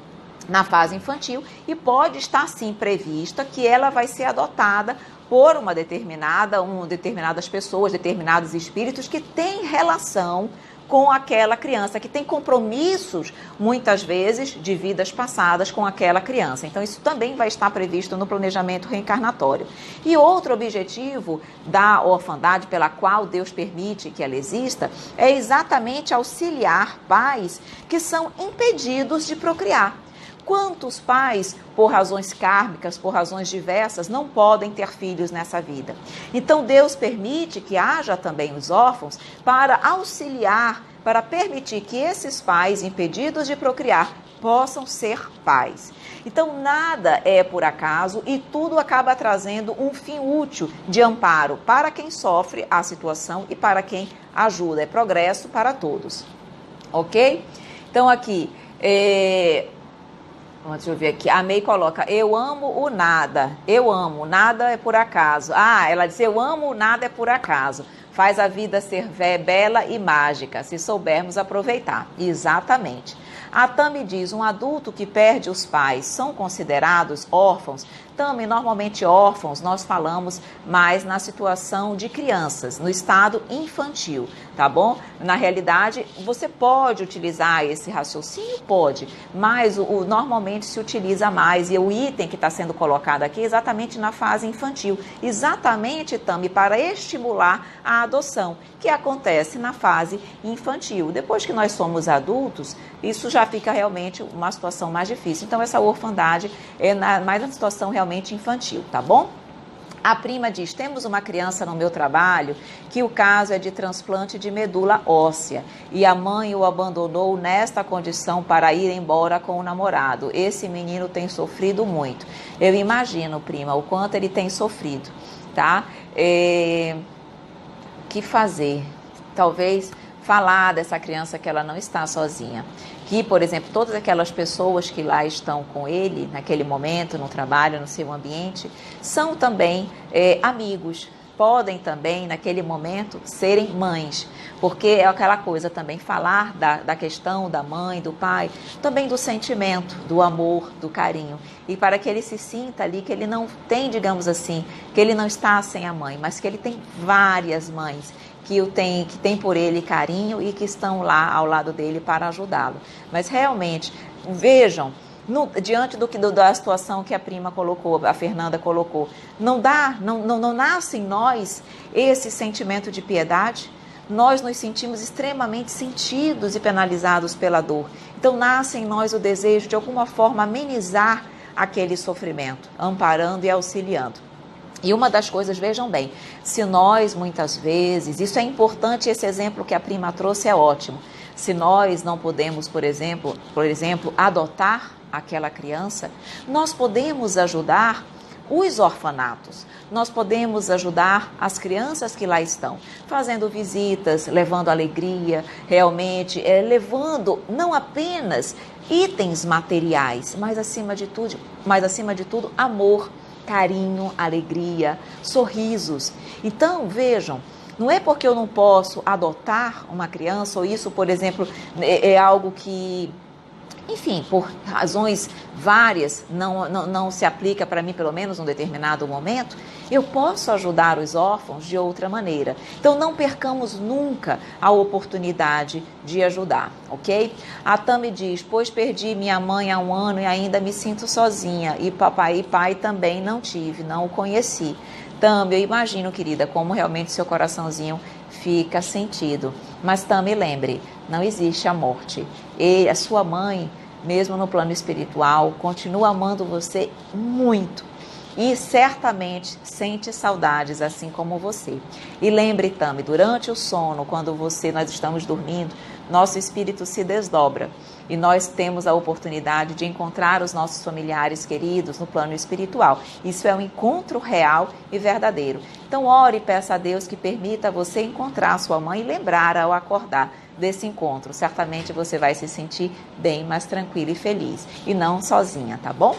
na fase infantil e pode estar sim prevista que ela vai ser adotada por determinadas pessoas, determinados espíritos que têm relação com aquela criança, que tem compromissos, muitas vezes, de vidas passadas com aquela criança. Então, isso também vai estar previsto no planejamento reencarnatório. E outro objetivo da orfandade, pela qual Deus permite que ela exista, é exatamente auxiliar pais que são impedidos de procriar. Quantos pais, por razões kármicas, por razões diversas, não podem ter filhos nessa vida? Então, Deus permite que haja também os órfãos para auxiliar, para permitir que esses pais impedidos de procriar possam ser pais. Então, nada é por acaso e tudo acaba trazendo um fim útil de amparo para quem sofre a situação e para quem ajuda. É progresso para todos. Ok? Então, aqui... Deixa eu ver aqui. A May coloca, eu amo o nada. Eu amo, nada é por acaso. Ela diz, eu amo o nada é por acaso. Faz a vida ser bela e mágica, se soubermos aproveitar. Exatamente. A Tami diz, um adulto que perde os pais são considerados órfãos? Tami, normalmente órfãos, nós falamos mais na situação de crianças, no estado infantil, tá bom? Na realidade, você pode utilizar esse raciocínio? Pode, mas normalmente se utiliza mais, e o item que está sendo colocado aqui é exatamente na fase infantil, exatamente, Tami, para estimular a adoção, que acontece na fase infantil. Depois que nós somos adultos, isso já fica realmente uma situação mais difícil. Então, essa orfandade é mais uma situação realmente infantil, tá bom? A prima diz, temos uma criança no meu trabalho que o caso é de transplante de medula óssea e a mãe o abandonou nesta condição para ir embora com o namorado. Esse menino tem sofrido muito. Eu imagino, prima, o quanto ele tem sofrido, tá? Que fazer? Talvez falar dessa criança que ela não está sozinha. Que, por exemplo, todas aquelas pessoas que lá estão com ele, naquele momento, no trabalho, no seu ambiente, são também amigos. Podem também, naquele momento, serem mães. Porque é aquela coisa também, falar da questão da mãe, do pai, também do sentimento, do amor, do carinho. E para que ele se sinta ali, que ele não tem, digamos assim, que ele não está sem a mãe, mas que ele tem várias mães que tem por ele carinho e que estão lá ao lado dele para ajudá-lo. Mas realmente, vejam, diante da situação que a prima colocou, a Fernanda colocou, não nasce em nós esse sentimento de piedade? Nós nos sentimos extremamente sentidos e penalizados pela dor. Então nasce em nós o desejo de alguma forma amenizar aquele sofrimento, amparando e auxiliando. E uma das coisas, vejam bem, se nós muitas vezes, isso é importante, esse exemplo que a prima trouxe é ótimo, se nós não podemos, por exemplo, adotar aquela criança, nós podemos ajudar os orfanatos, nós podemos ajudar as crianças que lá estão, fazendo visitas, levando alegria, realmente, levando não apenas itens materiais, mas acima de tudo, amor, carinho, alegria, sorrisos. Então, vejam, não é porque eu não posso adotar uma criança, ou isso, por exemplo, é algo que, enfim, por razões várias, não se aplica para mim, pelo menos num determinado momento, eu posso ajudar os órfãos de outra maneira. Então, não percamos nunca a oportunidade de ajudar, ok? A Tami diz, pois perdi minha mãe há 1 ano e ainda me sinto sozinha, e papai e pai também não tive, não o conheci. Tami, eu imagino, querida, como realmente seu coraçãozinho fica sentido. Mas Tami, lembre, não existe a morte. E a sua mãe, mesmo no plano espiritual, continua amando você muito. E certamente sente saudades, assim como você. E lembre, Tami, durante o sono, quando nós estamos dormindo, nosso espírito se desdobra. E nós temos a oportunidade de encontrar os nossos familiares queridos no plano espiritual. Isso é um encontro real e verdadeiro. Então, ore e peça a Deus que permita você encontrar sua mãe e lembrar ao acordar desse encontro. Certamente você vai se sentir bem mais tranquila e feliz. E não sozinha, tá bom?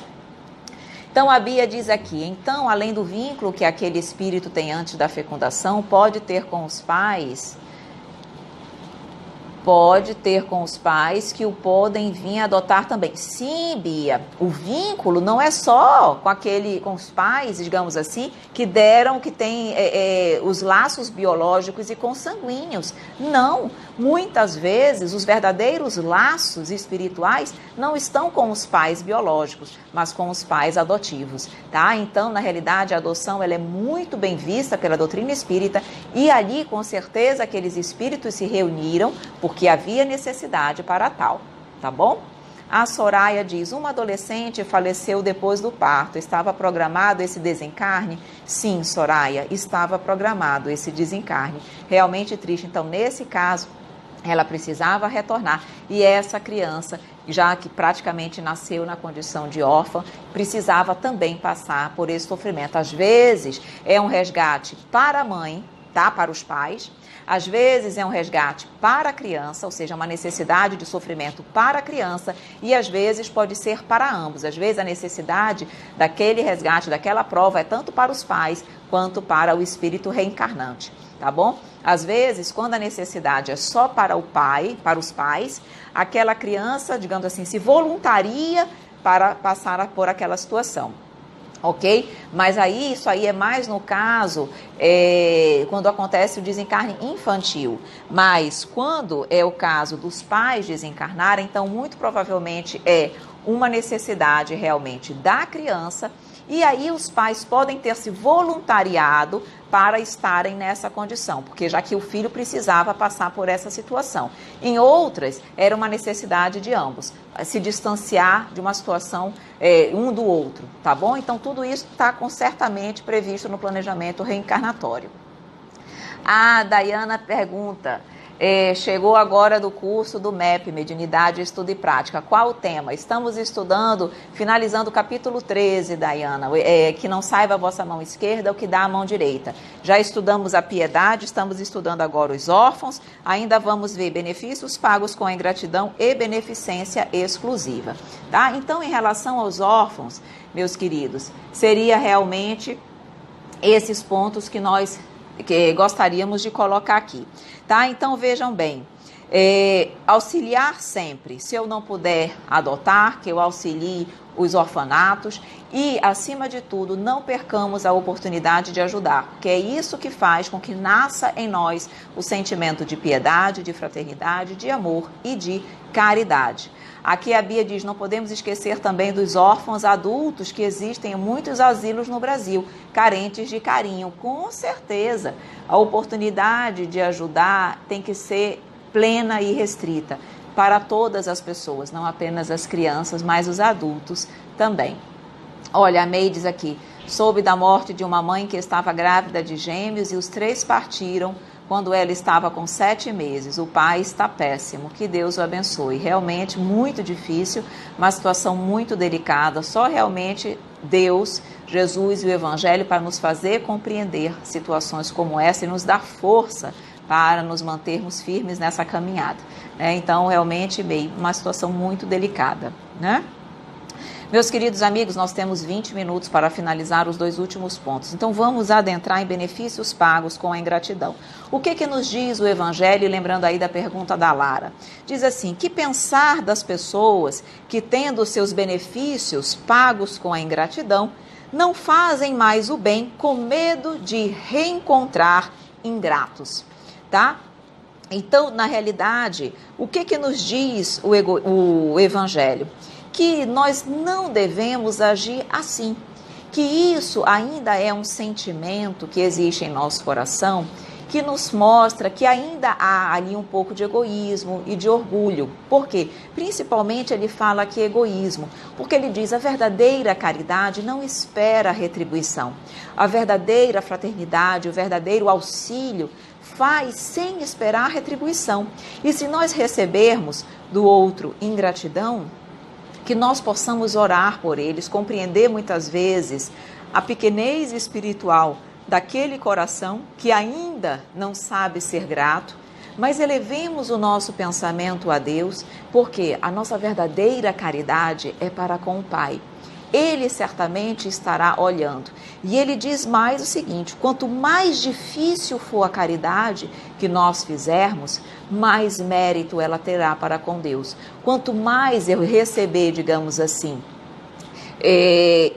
Então, a Bia diz aqui, então, além do vínculo que aquele espírito tem antes da fecundação, pode ter com os pais... Pode ter com os pais que o podem vir adotar também. Sim, Bia, o vínculo não é só com os pais, digamos assim, que tem os laços biológicos e consanguíneos. Não, muitas vezes os verdadeiros laços espirituais não estão com os pais biológicos, mas com os pais adotivos, tá? Então, na realidade, a adoção ela é muito bem vista pela doutrina espírita e ali, com certeza, aqueles espíritos se reuniram porque havia necessidade para tal, tá bom? A Soraya diz, uma adolescente faleceu depois do parto, estava programado esse desencarne? Sim, Soraya, estava programado esse desencarne, realmente triste. Então, nesse caso, ela precisava retornar e essa criança, já que praticamente nasceu na condição de órfã, precisava também passar por esse sofrimento. Às vezes é um resgate para a mãe, tá? Para os pais. Às vezes é um resgate para a criança, ou seja, uma necessidade de sofrimento para a criança, e às vezes pode ser para ambos. Às vezes a necessidade daquele resgate, daquela prova, é tanto para os pais quanto para o espírito reencarnante, tá bom? Às vezes, quando a necessidade é só para o pai, para os pais, aquela criança, digamos assim, se voluntaria para passar por aquela situação. Ok? Mas aí, isso aí é mais no caso, quando acontece o desencarne infantil. Mas quando é o caso dos pais desencarnarem, então muito provavelmente é uma necessidade realmente da criança. E aí os pais podem ter se voluntariado para estarem nessa condição, porque já que o filho precisava passar por essa situação. Em outras, era uma necessidade de ambos, se distanciar de uma situação um do outro, tá bom? Então, tudo isso está certamente previsto no planejamento reencarnatório. A Dayana pergunta... chegou agora do curso do MEP, Mediunidade, Estudo e Prática. Qual o tema? Estamos estudando, finalizando o capítulo 13, Dayana, que não saiba a vossa mão esquerda o que dá a mão direita. Já estudamos a piedade, estamos estudando agora os órfãos, ainda vamos ver benefícios pagos com a ingratidão e beneficência exclusiva. Tá? Então, em relação aos órfãos, meus queridos, seria realmente esses pontos que nós gostaríamos de colocar aqui, tá? Então vejam bem, auxiliar sempre, se eu não puder adotar, que eu auxilie os orfanatos e, acima de tudo, não percamos a oportunidade de ajudar, porque é isso que faz com que nasça em nós o sentimento de piedade, de fraternidade, de amor e de caridade. Aqui a Bia diz, não podemos esquecer também dos órfãos adultos que existem em muitos asilos no Brasil, carentes de carinho. Com certeza, a oportunidade de ajudar tem que ser plena e restrita para todas as pessoas, não apenas as crianças, mas os adultos também. Olha, a May diz aqui, soube da morte de uma mãe que estava grávida de gêmeos e os 3 partiram quando ela estava com 7 meses. O pai está péssimo, que Deus o abençoe. Realmente muito difícil, uma situação muito delicada, só realmente Deus, Jesus e o Evangelho para nos fazer compreender situações como essa e nos dar força para nos mantermos firmes nessa caminhada. Então, realmente, uma situação muito delicada, né? Meus queridos amigos, nós temos 20 minutos para finalizar os 2 últimos pontos. Então, vamos adentrar em benefícios pagos com a ingratidão. O que nos diz o Evangelho? Lembrando aí da pergunta da Lara. Diz assim, que pensar das pessoas que, tendo seus benefícios pagos com a ingratidão, não fazem mais o bem com medo de reencontrar ingratos, tá? Então, na realidade, o que nos diz o Evangelho? Que nós não devemos agir assim, que isso ainda é um sentimento que existe em nosso coração, que nos mostra que ainda há ali um pouco de egoísmo e de orgulho. Por quê? Principalmente ele fala aqui egoísmo, porque ele diz a verdadeira caridade não espera retribuição. A verdadeira fraternidade, o verdadeiro auxílio faz sem esperar retribuição. E se nós recebermos do outro ingratidão, que nós possamos orar por eles, compreender muitas vezes a pequenez espiritual daquele coração que ainda não sabe ser grato, mas elevemos o nosso pensamento a Deus, porque a nossa verdadeira caridade é para com o Pai. Ele certamente estará olhando. E ele diz mais o seguinte: quanto mais difícil for a caridade que nós fizermos, mais mérito ela terá para com Deus. Quanto mais eu receber, digamos assim,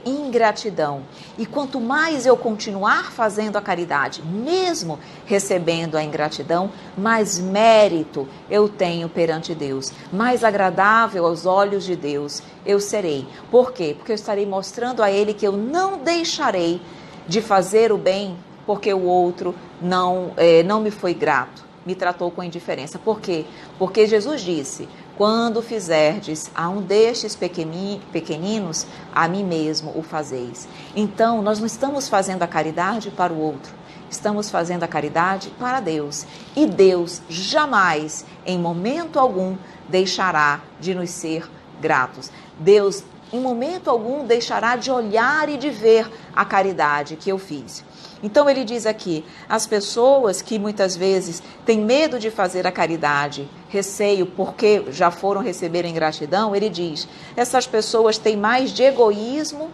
ingratidão, e quanto mais eu continuar fazendo a caridade, mesmo recebendo a ingratidão, mais mérito eu tenho perante Deus, mais agradável aos olhos de Deus eu serei. Por quê? Porque eu estarei mostrando a Ele que eu não deixarei de fazer o bem porque o outro não me foi grato, me tratou com indiferença. Por quê? Porque Jesus disse: quando fizerdes a um destes pequeninos, a mim mesmo o fazeis. Então, nós não estamos fazendo a caridade para o outro, estamos fazendo a caridade para Deus. E Deus jamais, em momento algum, deixará de nos ser gratos. Deus, em momento algum, deixará de olhar e de ver a caridade que eu fiz. Então ele diz aqui, as pessoas que muitas vezes têm medo de fazer a caridade, receio porque já foram receber a ingratidão, ele diz, essas pessoas têm mais de egoísmo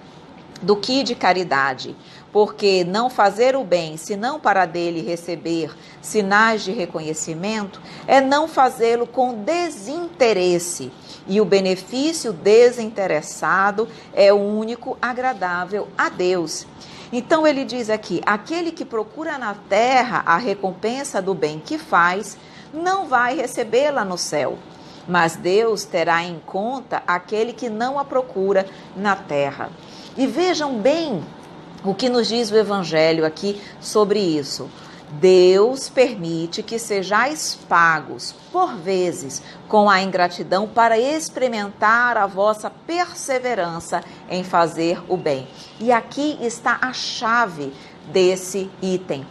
do que de caridade, porque não fazer o bem, senão para dele receber sinais de reconhecimento, é não fazê-lo com desinteresse. E o benefício desinteressado é o único agradável a Deus. Então ele diz aqui, aquele que procura na terra a recompensa do bem que faz, não vai recebê-la no céu. Mas Deus terá em conta aquele que não a procura na terra. E vejam bem o que nos diz o Evangelho aqui sobre isso. Deus permite que sejais pagos, por vezes, com a ingratidão para experimentar a vossa perseverança em fazer o bem. E aqui está a chave desse item.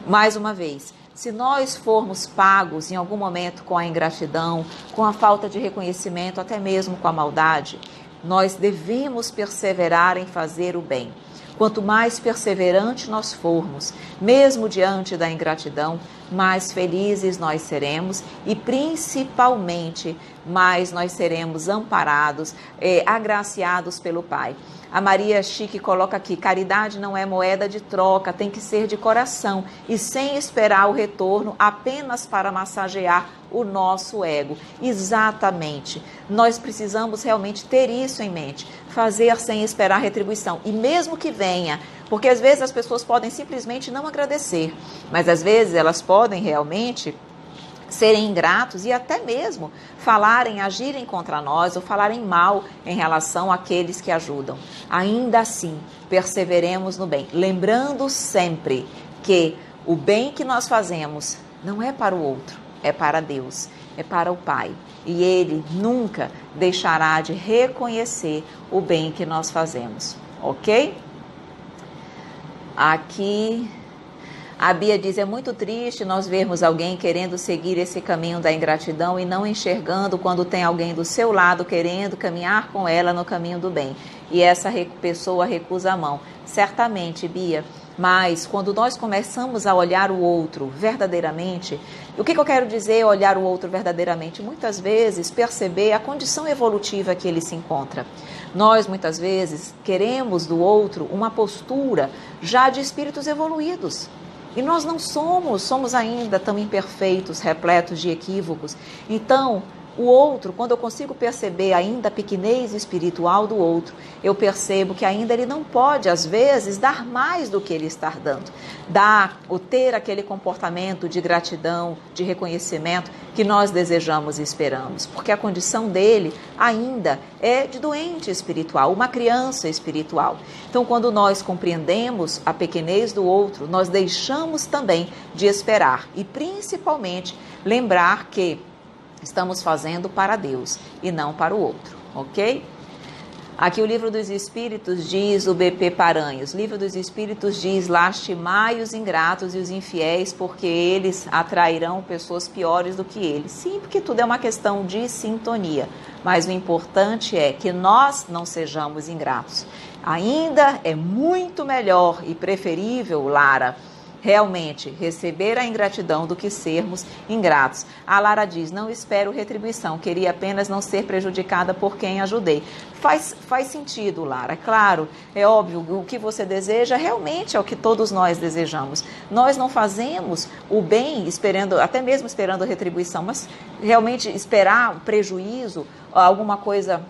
Mais uma vez, se nós formos pagos em algum momento com a ingratidão, com a falta de reconhecimento, até mesmo com a maldade, nós devemos perseverar em fazer o bem. Quanto mais perseverante nós formos, mesmo diante da ingratidão, mais felizes nós seremos e, principalmente, mais nós seremos amparados, agraciados pelo Pai. A Maria Chique coloca aqui, caridade não é moeda de troca, tem que ser de coração e sem esperar o retorno apenas para massagear o nosso ego. Exatamente. Nós precisamos realmente ter isso em mente, fazer sem esperar retribuição. E mesmo que venha, porque às vezes as pessoas podem simplesmente não agradecer, mas às vezes elas podem realmente serem ingratos e até mesmo agirem contra nós ou falarem mal em relação àqueles que ajudam. Ainda assim, perseveremos no bem, lembrando sempre que o bem que nós fazemos não é para o outro, é para Deus, é para o Pai. E Ele nunca deixará de reconhecer o bem que nós fazemos, ok? Aqui a Bia diz, é muito triste nós vermos alguém querendo seguir esse caminho da ingratidão e não enxergando quando tem alguém do seu lado querendo caminhar com ela no caminho do bem. E essa pessoa recusa a mão. Certamente, Bia, mas quando nós começamos a olhar o outro verdadeiramente, o que eu quero dizer olhar o outro verdadeiramente? Muitas vezes perceber a condição evolutiva que ele se encontra. Nós, muitas vezes, queremos do outro uma postura já de espíritos evoluídos. E nós não somos ainda tão imperfeitos, repletos de equívocos. Então, o outro, quando eu consigo perceber ainda a pequenez espiritual do outro, eu percebo que ainda ele não pode, às vezes, dar mais do que ele está dando. Dar ou ter aquele comportamento de gratidão, de reconhecimento que nós desejamos e esperamos. Porque a condição dele ainda é de doente espiritual, uma criança espiritual. Então, quando nós compreendemos a pequenez do outro, nós deixamos também de esperar. E, principalmente, lembrar que estamos fazendo para Deus e não para o outro, ok? Aqui o Livro dos Espíritos diz, o BP Paranhos, o Livro dos Espíritos diz, lastimai os ingratos e os infiéis, porque eles atrairão pessoas piores do que eles. Sim, porque tudo é uma questão de sintonia, mas o importante é que nós não sejamos ingratos. Ainda é muito melhor e preferível, Lara, realmente receber a ingratidão do que sermos ingratos. A Lara diz, não espero retribuição, queria apenas não ser prejudicada por quem ajudei. Faz sentido, Lara. Claro, é óbvio, o que você deseja realmente é o que todos nós desejamos. Nós não fazemos o bem esperando, até mesmo esperando a retribuição, mas realmente esperar o prejuízo, alguma coisa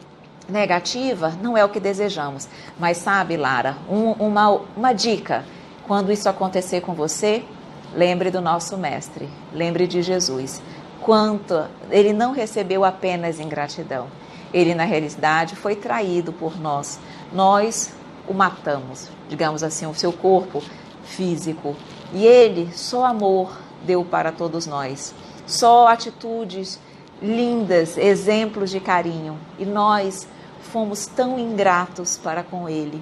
negativa, não é o que desejamos. Mas sabe, Lara, uma dica, quando isso acontecer com você, lembre do nosso mestre, lembre de Jesus. Quanto ele não recebeu apenas ingratidão, ele na realidade foi traído por nós. Nós o matamos, digamos assim, o seu corpo físico. E ele, só amor, deu para todos nós. Só atitudes lindas, exemplos de carinho. E nós fomos tão ingratos para com ele.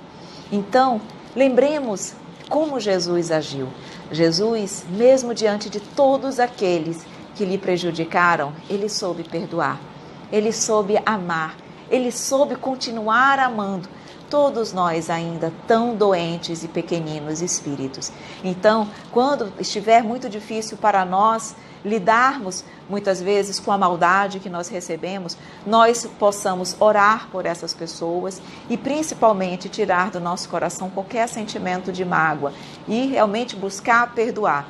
Então, lembremos como Jesus agiu. Jesus, mesmo diante de todos aqueles que lhe prejudicaram, ele soube perdoar. Ele soube amar, ele soube continuar amando todos nós ainda tão doentes e pequeninos espíritos. Então, quando estiver muito difícil para nós lidarmos muitas vezes com a maldade que nós recebemos, nós possamos orar por essas pessoas e principalmente tirar do nosso coração qualquer sentimento de mágoa e realmente buscar perdoar.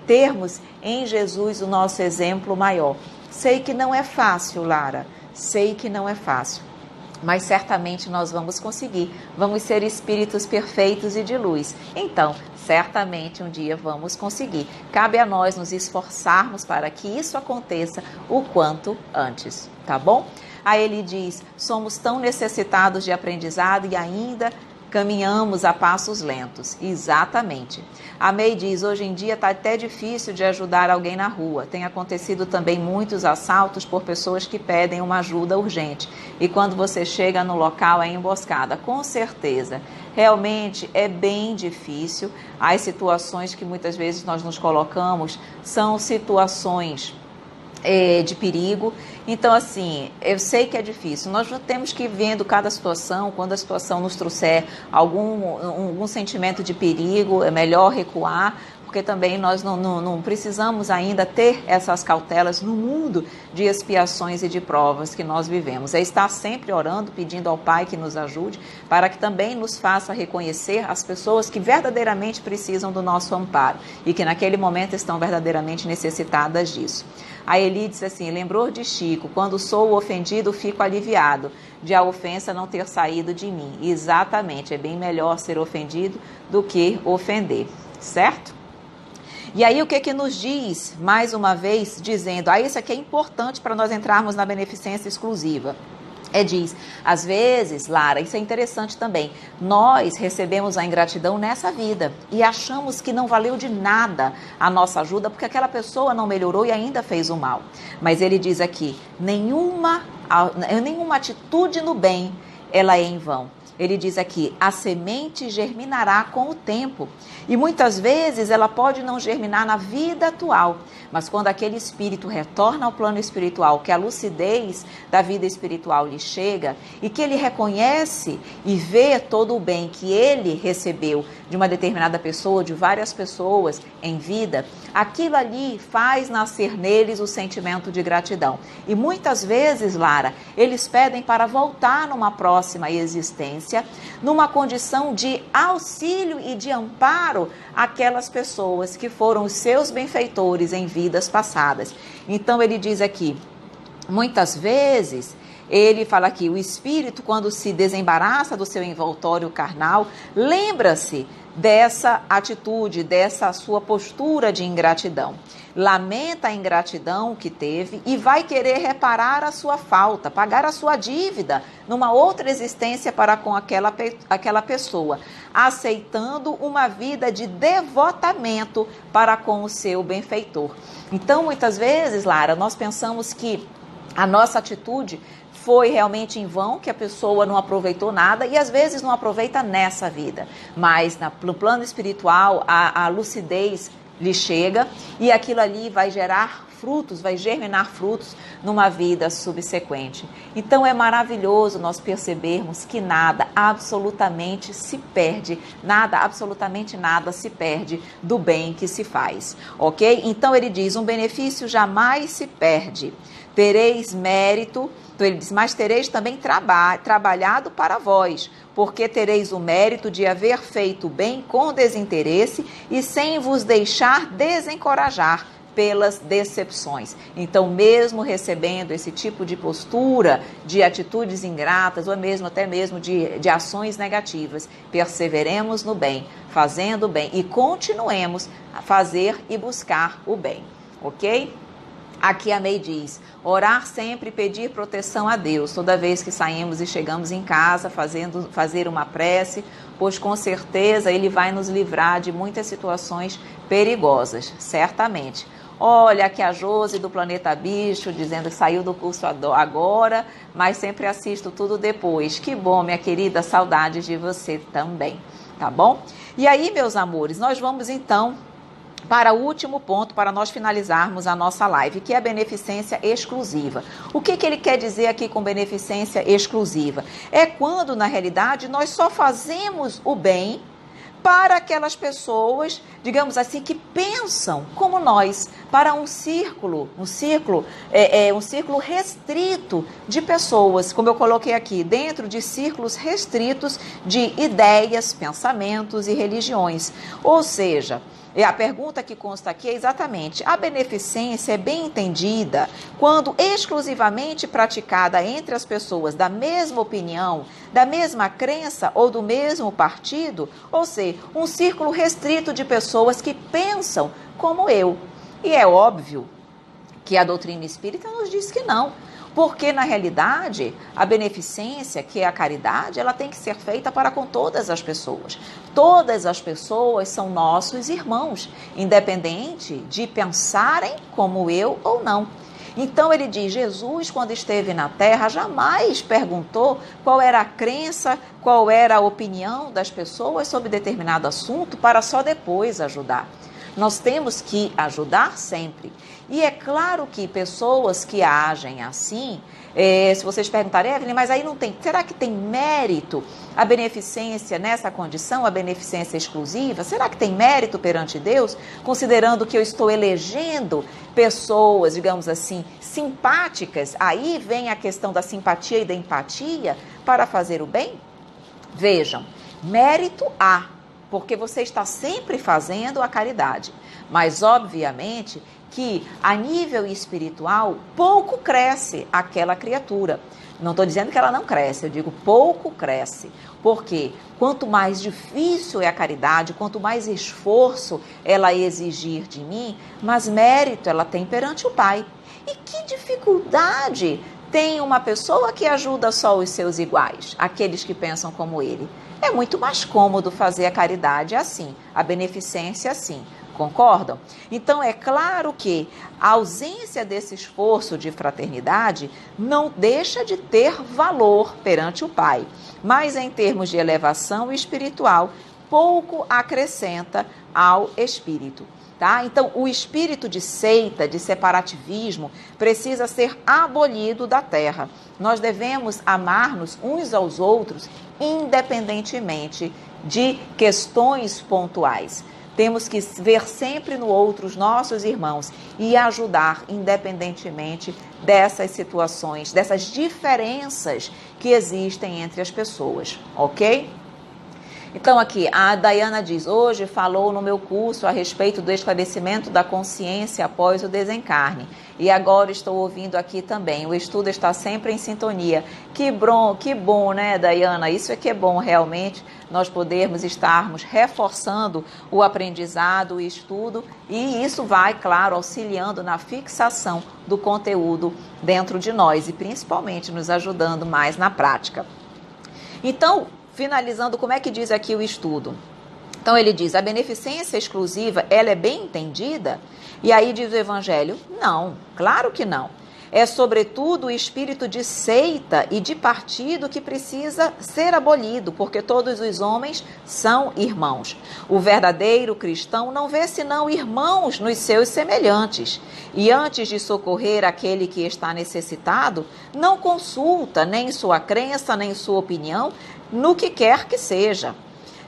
Termos em Jesus o nosso exemplo maior. Sei que não é fácil, Lara, sei que não é fácil, mas certamente nós vamos conseguir, vamos ser espíritos perfeitos e de luz. Então, certamente um dia vamos conseguir. Cabe a nós nos esforçarmos para que isso aconteça o quanto antes, tá bom? Aí ele diz, somos tão necessitados de aprendizado e ainda caminhamos a passos lentos. Exatamente. A May diz, hoje em dia está até difícil de ajudar alguém na rua. Tem acontecido também muitos assaltos por pessoas que pedem uma ajuda urgente. E quando você chega no local é emboscada. Com certeza. Realmente é bem difícil. As situações que muitas vezes nós nos colocamos são situações de perigo. Então, assim, eu sei que é difícil. Nós temos que ir vendo cada situação. Quando a situação nos trouxer algum sentimento de perigo, é melhor recuar, porque também nós não precisamos ainda ter essas cautelas no mundo de expiações e de provas que nós vivemos. É estar sempre orando, pedindo ao Pai que nos ajude, para que também nos faça reconhecer as pessoas que verdadeiramente precisam do nosso amparo e que naquele momento estão verdadeiramente necessitadas disso. A Eli disse assim, lembrou de Chico, quando sou ofendido fico aliviado de a ofensa não ter saído de mim. Exatamente, é bem melhor ser ofendido do que ofender, certo? E aí o que nos diz, mais uma vez, dizendo, isso aqui é importante para nós entrarmos na beneficência exclusiva. Diz, às vezes, Lara, isso é interessante também, nós recebemos a ingratidão nessa vida e achamos que não valeu de nada a nossa ajuda porque aquela pessoa não melhorou e ainda fez o mal. Mas ele diz aqui, nenhuma atitude no bem, ela é em vão. Ele diz aqui, a semente germinará com o tempo. E muitas vezes ela pode não germinar na vida atual, mas quando aquele espírito retorna ao plano espiritual, que a lucidez da vida espiritual lhe chega e que ele reconhece e vê todo o bem que ele recebeu de uma determinada pessoa, de várias pessoas em vida, aquilo ali faz nascer neles o sentimento de gratidão. E muitas vezes, Lara, eles pedem para voltar numa próxima existência, numa condição de auxílio e de amparo àquelas pessoas que foram os seus benfeitores em vidas passadas. Então ele diz aqui, muitas vezes, ele fala aqui, o espírito quando se desembaraça do seu envoltório carnal, lembra-se dessa atitude, dessa sua postura de ingratidão. Lamenta a ingratidão que teve e vai querer reparar a sua falta, pagar a sua dívida numa outra existência para com aquela pessoa, aceitando uma vida de devotamento para com o seu benfeitor. Então, muitas vezes, Lara, nós pensamos que a nossa atitude foi realmente em vão, que a pessoa não aproveitou nada e às vezes não aproveita nessa vida. Mas no plano espiritual, a lucidez lhe chega e aquilo ali vai gerar frutos, vai germinar frutos numa vida subsequente. Então é maravilhoso nós percebermos que nada, absolutamente se perde, nada, absolutamente nada se perde do bem que se faz, ok? Então ele diz, um benefício jamais se perde, tereis mérito. Então ele diz, mas tereis também trabalhado para vós, porque tereis o mérito de haver feito o bem com desinteresse e sem vos deixar desencorajar pelas decepções. Então, mesmo recebendo esse tipo de postura, de atitudes ingratas, ou mesmo até mesmo de ações negativas, perseveremos no bem, fazendo o bem e continuemos a fazer e buscar o bem, ok? Aqui a May diz, orar sempre e pedir proteção a Deus, toda vez que saímos e chegamos em casa, fazer uma prece, pois com certeza Ele vai nos livrar de muitas situações perigosas, certamente. Olha, aqui a Josi do Planeta Bicho, dizendo que saiu do curso agora, mas sempre assisto tudo depois. Que bom, minha querida, saudades de você também, tá bom? E aí, meus amores, nós vamos então para o último ponto, para nós finalizarmos a nossa live, que é a beneficência exclusiva. O que ele quer dizer aqui com beneficência exclusiva? É quando, na realidade, nós só fazemos o bem para aquelas pessoas, digamos assim, que pensam como nós, para um círculo restrito de pessoas, como eu coloquei aqui, dentro de círculos restritos de ideias, pensamentos e religiões. Ou seja, e a pergunta que consta aqui é exatamente, a beneficência é bem entendida quando exclusivamente praticada entre as pessoas da mesma opinião, da mesma crença ou do mesmo partido, ou seja, um círculo restrito de pessoas que pensam como eu. E é óbvio que a doutrina espírita nos diz que não. Porque, na realidade, a beneficência, que é a caridade, ela tem que ser feita para com todas as pessoas. Todas as pessoas são nossos irmãos, independente de pensarem como eu ou não. Então, ele diz, Jesus, quando esteve na Terra, jamais perguntou qual era a crença, qual era a opinião das pessoas sobre determinado assunto, para só depois ajudar. Nós temos que ajudar sempre. E é claro que pessoas que agem assim, se vocês perguntarem, Evelyn, mas aí não tem, será que tem mérito a beneficência nessa condição, a beneficência exclusiva? Será que tem mérito perante Deus, considerando que eu estou elegendo pessoas, digamos assim, simpáticas? Aí vem a questão da simpatia e da empatia para fazer o bem? Vejam, mérito há, porque você está sempre fazendo a caridade. Mas, obviamente, que a nível espiritual, pouco cresce aquela criatura. Não estou dizendo que ela não cresce, eu digo pouco cresce. Porque quanto mais difícil é a caridade, quanto mais esforço ela exigir de mim, mais mérito ela tem perante o Pai. E que dificuldade tem uma pessoa que ajuda só os seus iguais, aqueles que pensam como ele? É muito mais cômodo fazer a caridade assim, a beneficência assim. Concordam? Então, é claro que a ausência desse esforço de fraternidade não deixa de ter valor perante o Pai, mas em termos de elevação espiritual, pouco acrescenta ao espírito. Tá? Então, o espírito de seita, de separativismo, precisa ser abolido da Terra. Nós devemos amar-nos uns aos outros, independentemente de questões pontuais. Temos que ver sempre no outro os nossos irmãos e ajudar independentemente dessas situações, dessas diferenças que existem entre as pessoas, ok? Então aqui, a Dayana diz, hoje falou no meu curso a respeito do esclarecimento da consciência após o desencarne. E agora estou ouvindo aqui também, o estudo está sempre em sintonia. Que bom, né, Dayana? Isso é que é bom realmente, nós podermos estarmos reforçando o aprendizado, o estudo, e isso vai, claro, auxiliando na fixação do conteúdo dentro de nós e principalmente nos ajudando mais na prática. Então, finalizando, como é que diz aqui o estudo? Então ele diz, a beneficência exclusiva, ela é bem entendida? E aí diz o Evangelho, não, claro que não. É, sobretudo, o espírito de seita e de partido que precisa ser abolido, porque todos os homens são irmãos. O verdadeiro cristão não vê senão irmãos nos seus semelhantes. E antes de socorrer aquele que está necessitado, não consulta nem sua crença, nem sua opinião, no que quer que seja.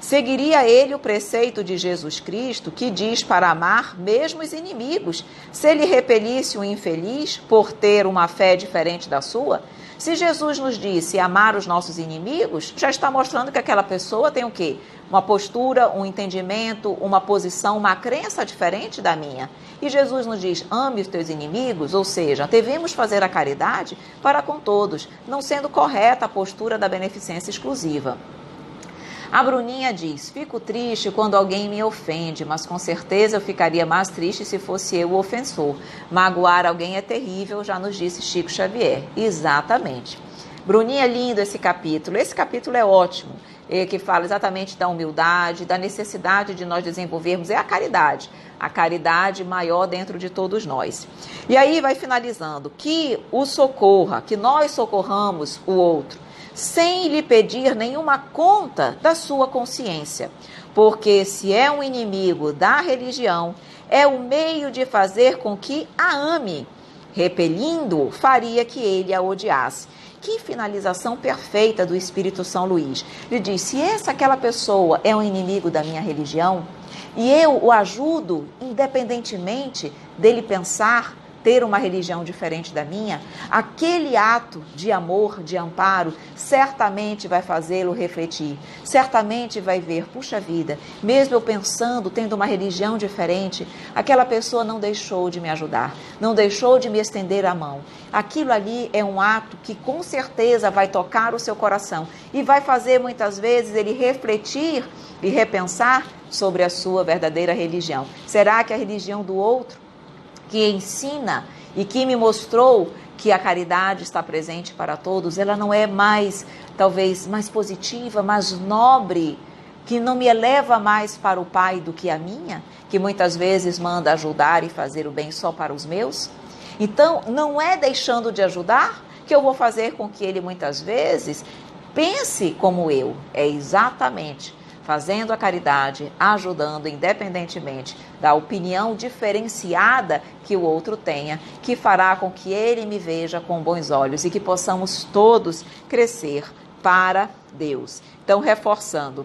Seguiria ele o preceito de Jesus Cristo, que diz para amar mesmo os inimigos, se ele repelisse o infeliz por ter uma fé diferente da sua? Se Jesus nos disse amar os nossos inimigos, já está mostrando que aquela pessoa tem o quê? Uma postura, um entendimento, uma posição, uma crença diferente da minha. E Jesus nos diz, ame os teus inimigos, ou seja, devemos fazer a caridade para com todos, não sendo correta a postura da beneficência exclusiva. A Bruninha diz, fico triste quando alguém me ofende, mas com certeza eu ficaria mais triste se fosse eu o ofensor. Magoar alguém é terrível, já nos disse Chico Xavier. Exatamente. Bruninha, lindo esse capítulo. Esse capítulo é ótimo, que fala exatamente da humildade, da necessidade de nós desenvolvermos, a caridade maior dentro de todos nós. E aí vai finalizando, que o socorra, que nós socorramos o outro, sem lhe pedir nenhuma conta da sua consciência, porque se é um inimigo da religião, é o meio de fazer com que a ame, repelindo-o, faria que ele a odiasse. Que finalização perfeita do Espírito São Luís. Ele diz, se aquela pessoa é um inimigo da minha religião, e eu o ajudo, independentemente dele pensar, ter uma religião diferente da minha, aquele ato de amor, de amparo, certamente vai fazê-lo refletir, certamente vai ver, puxa vida, mesmo eu pensando, tendo uma religião diferente, aquela pessoa não deixou de me ajudar, não deixou de me estender a mão. Aquilo ali é um ato que com certeza vai tocar o seu coração e vai fazer muitas vezes ele refletir e repensar sobre a sua verdadeira religião. Será que a religião do outro, que ensina e que me mostrou que a caridade está presente para todos, ela não é mais, talvez, mais positiva, mais nobre, que não me eleva mais para o Pai do que a minha, que muitas vezes manda ajudar e fazer o bem só para os meus? Então, não é deixando de ajudar que eu vou fazer com que ele muitas vezes pense como eu. É exatamente fazendo a caridade, ajudando independentemente da opinião diferenciada que o outro tenha, que fará com que ele me veja com bons olhos e que possamos todos crescer para Deus. Então, reforçando,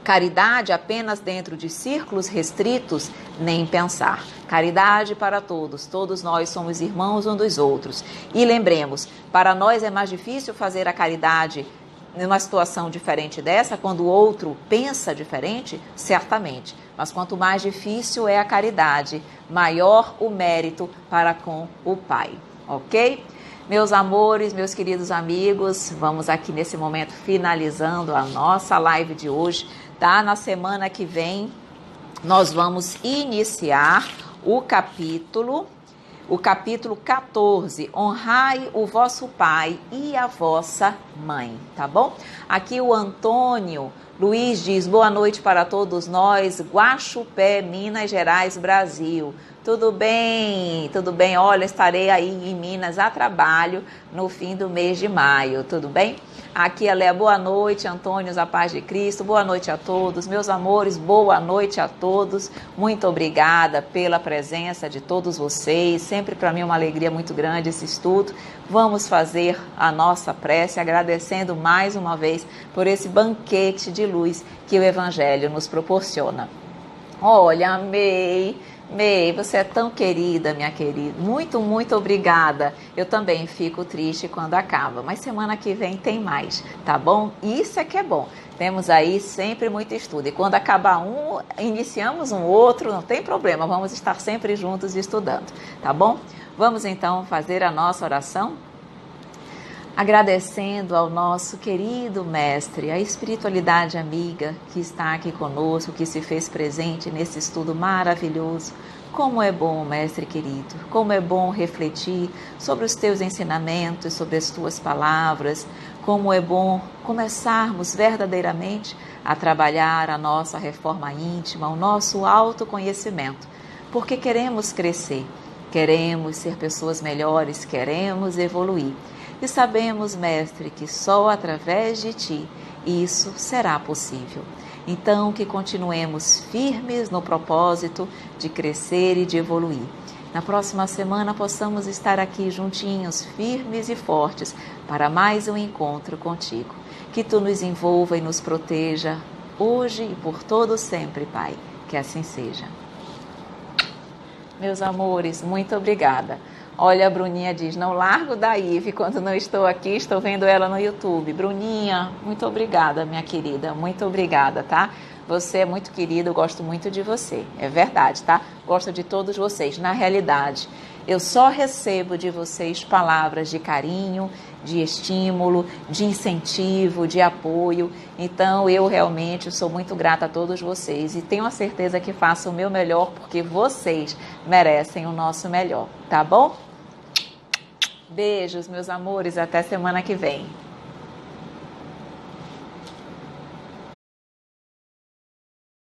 caridade apenas dentro de círculos restritos, nem pensar. Caridade para todos, todos nós somos irmãos uns dos outros. E lembremos, para nós é mais difícil fazer a caridade numa situação diferente dessa, quando o outro pensa diferente, certamente. Mas quanto mais difícil é a caridade, maior o mérito para com o Pai. Ok? Meus amores, meus queridos amigos, vamos aqui nesse momento finalizando a nossa live de hoje, tá? Na semana que vem, nós vamos iniciar o capítulo 14, honrai o vosso pai e a vossa mãe, tá bom? Aqui o Antônio Luiz diz, boa noite para todos nós, Guaxupé, Minas Gerais, Brasil. Tudo bem, olha, estarei aí em Minas a trabalho no fim do mês de maio, tudo bem? Aqui a Léa, boa noite, Antônio, a paz de Cristo, boa noite a todos, meus amores, boa noite a todos, muito obrigada pela presença de todos vocês, sempre para mim é uma alegria muito grande esse estudo. Vamos fazer a nossa prece, agradecendo mais uma vez por esse banquete de luz que o Evangelho nos proporciona. Olha, amei! May, você é tão querida, minha querida. Muito, muito obrigada. Eu também fico triste quando acaba, mas semana que vem tem mais, tá bom? Isso é que é bom. Temos aí sempre muito estudo. E quando acabar um, iniciamos um outro, não tem problema. Vamos estar sempre juntos estudando, tá bom? Vamos então fazer a nossa oração? Agradecendo ao nosso querido Mestre, a espiritualidade amiga que está aqui conosco, que se fez presente nesse estudo maravilhoso. Como é bom, Mestre querido, como é bom refletir sobre os teus ensinamentos, sobre as tuas palavras, como é bom começarmos verdadeiramente a trabalhar a nossa reforma íntima, o nosso autoconhecimento, porque queremos crescer. Queremos ser pessoas melhores, queremos evoluir. E sabemos, Mestre, que só através de Ti isso será possível. Então, que continuemos firmes no propósito de crescer e de evoluir. Na próxima semana possamos estar aqui juntinhos, firmes e fortes, para mais um encontro contigo. Que Tu nos envolva e nos proteja, hoje e por todo sempre, Pai. Que assim seja. Meus amores, muito obrigada. Olha, a Bruninha diz, não largo da Ive quando não estou aqui, estou vendo ela no YouTube. Bruninha, muito obrigada, minha querida, muito obrigada, tá? Você é muito querida, eu gosto muito de você, é verdade, tá? Gosto de todos vocês. Na realidade, eu só recebo de vocês palavras de carinho, de estímulo, de incentivo, de apoio. Então, eu realmente sou muito grata a todos vocês e tenho a certeza que faço o meu melhor porque vocês merecem o nosso melhor, tá bom? Beijos, meus amores, até semana que vem.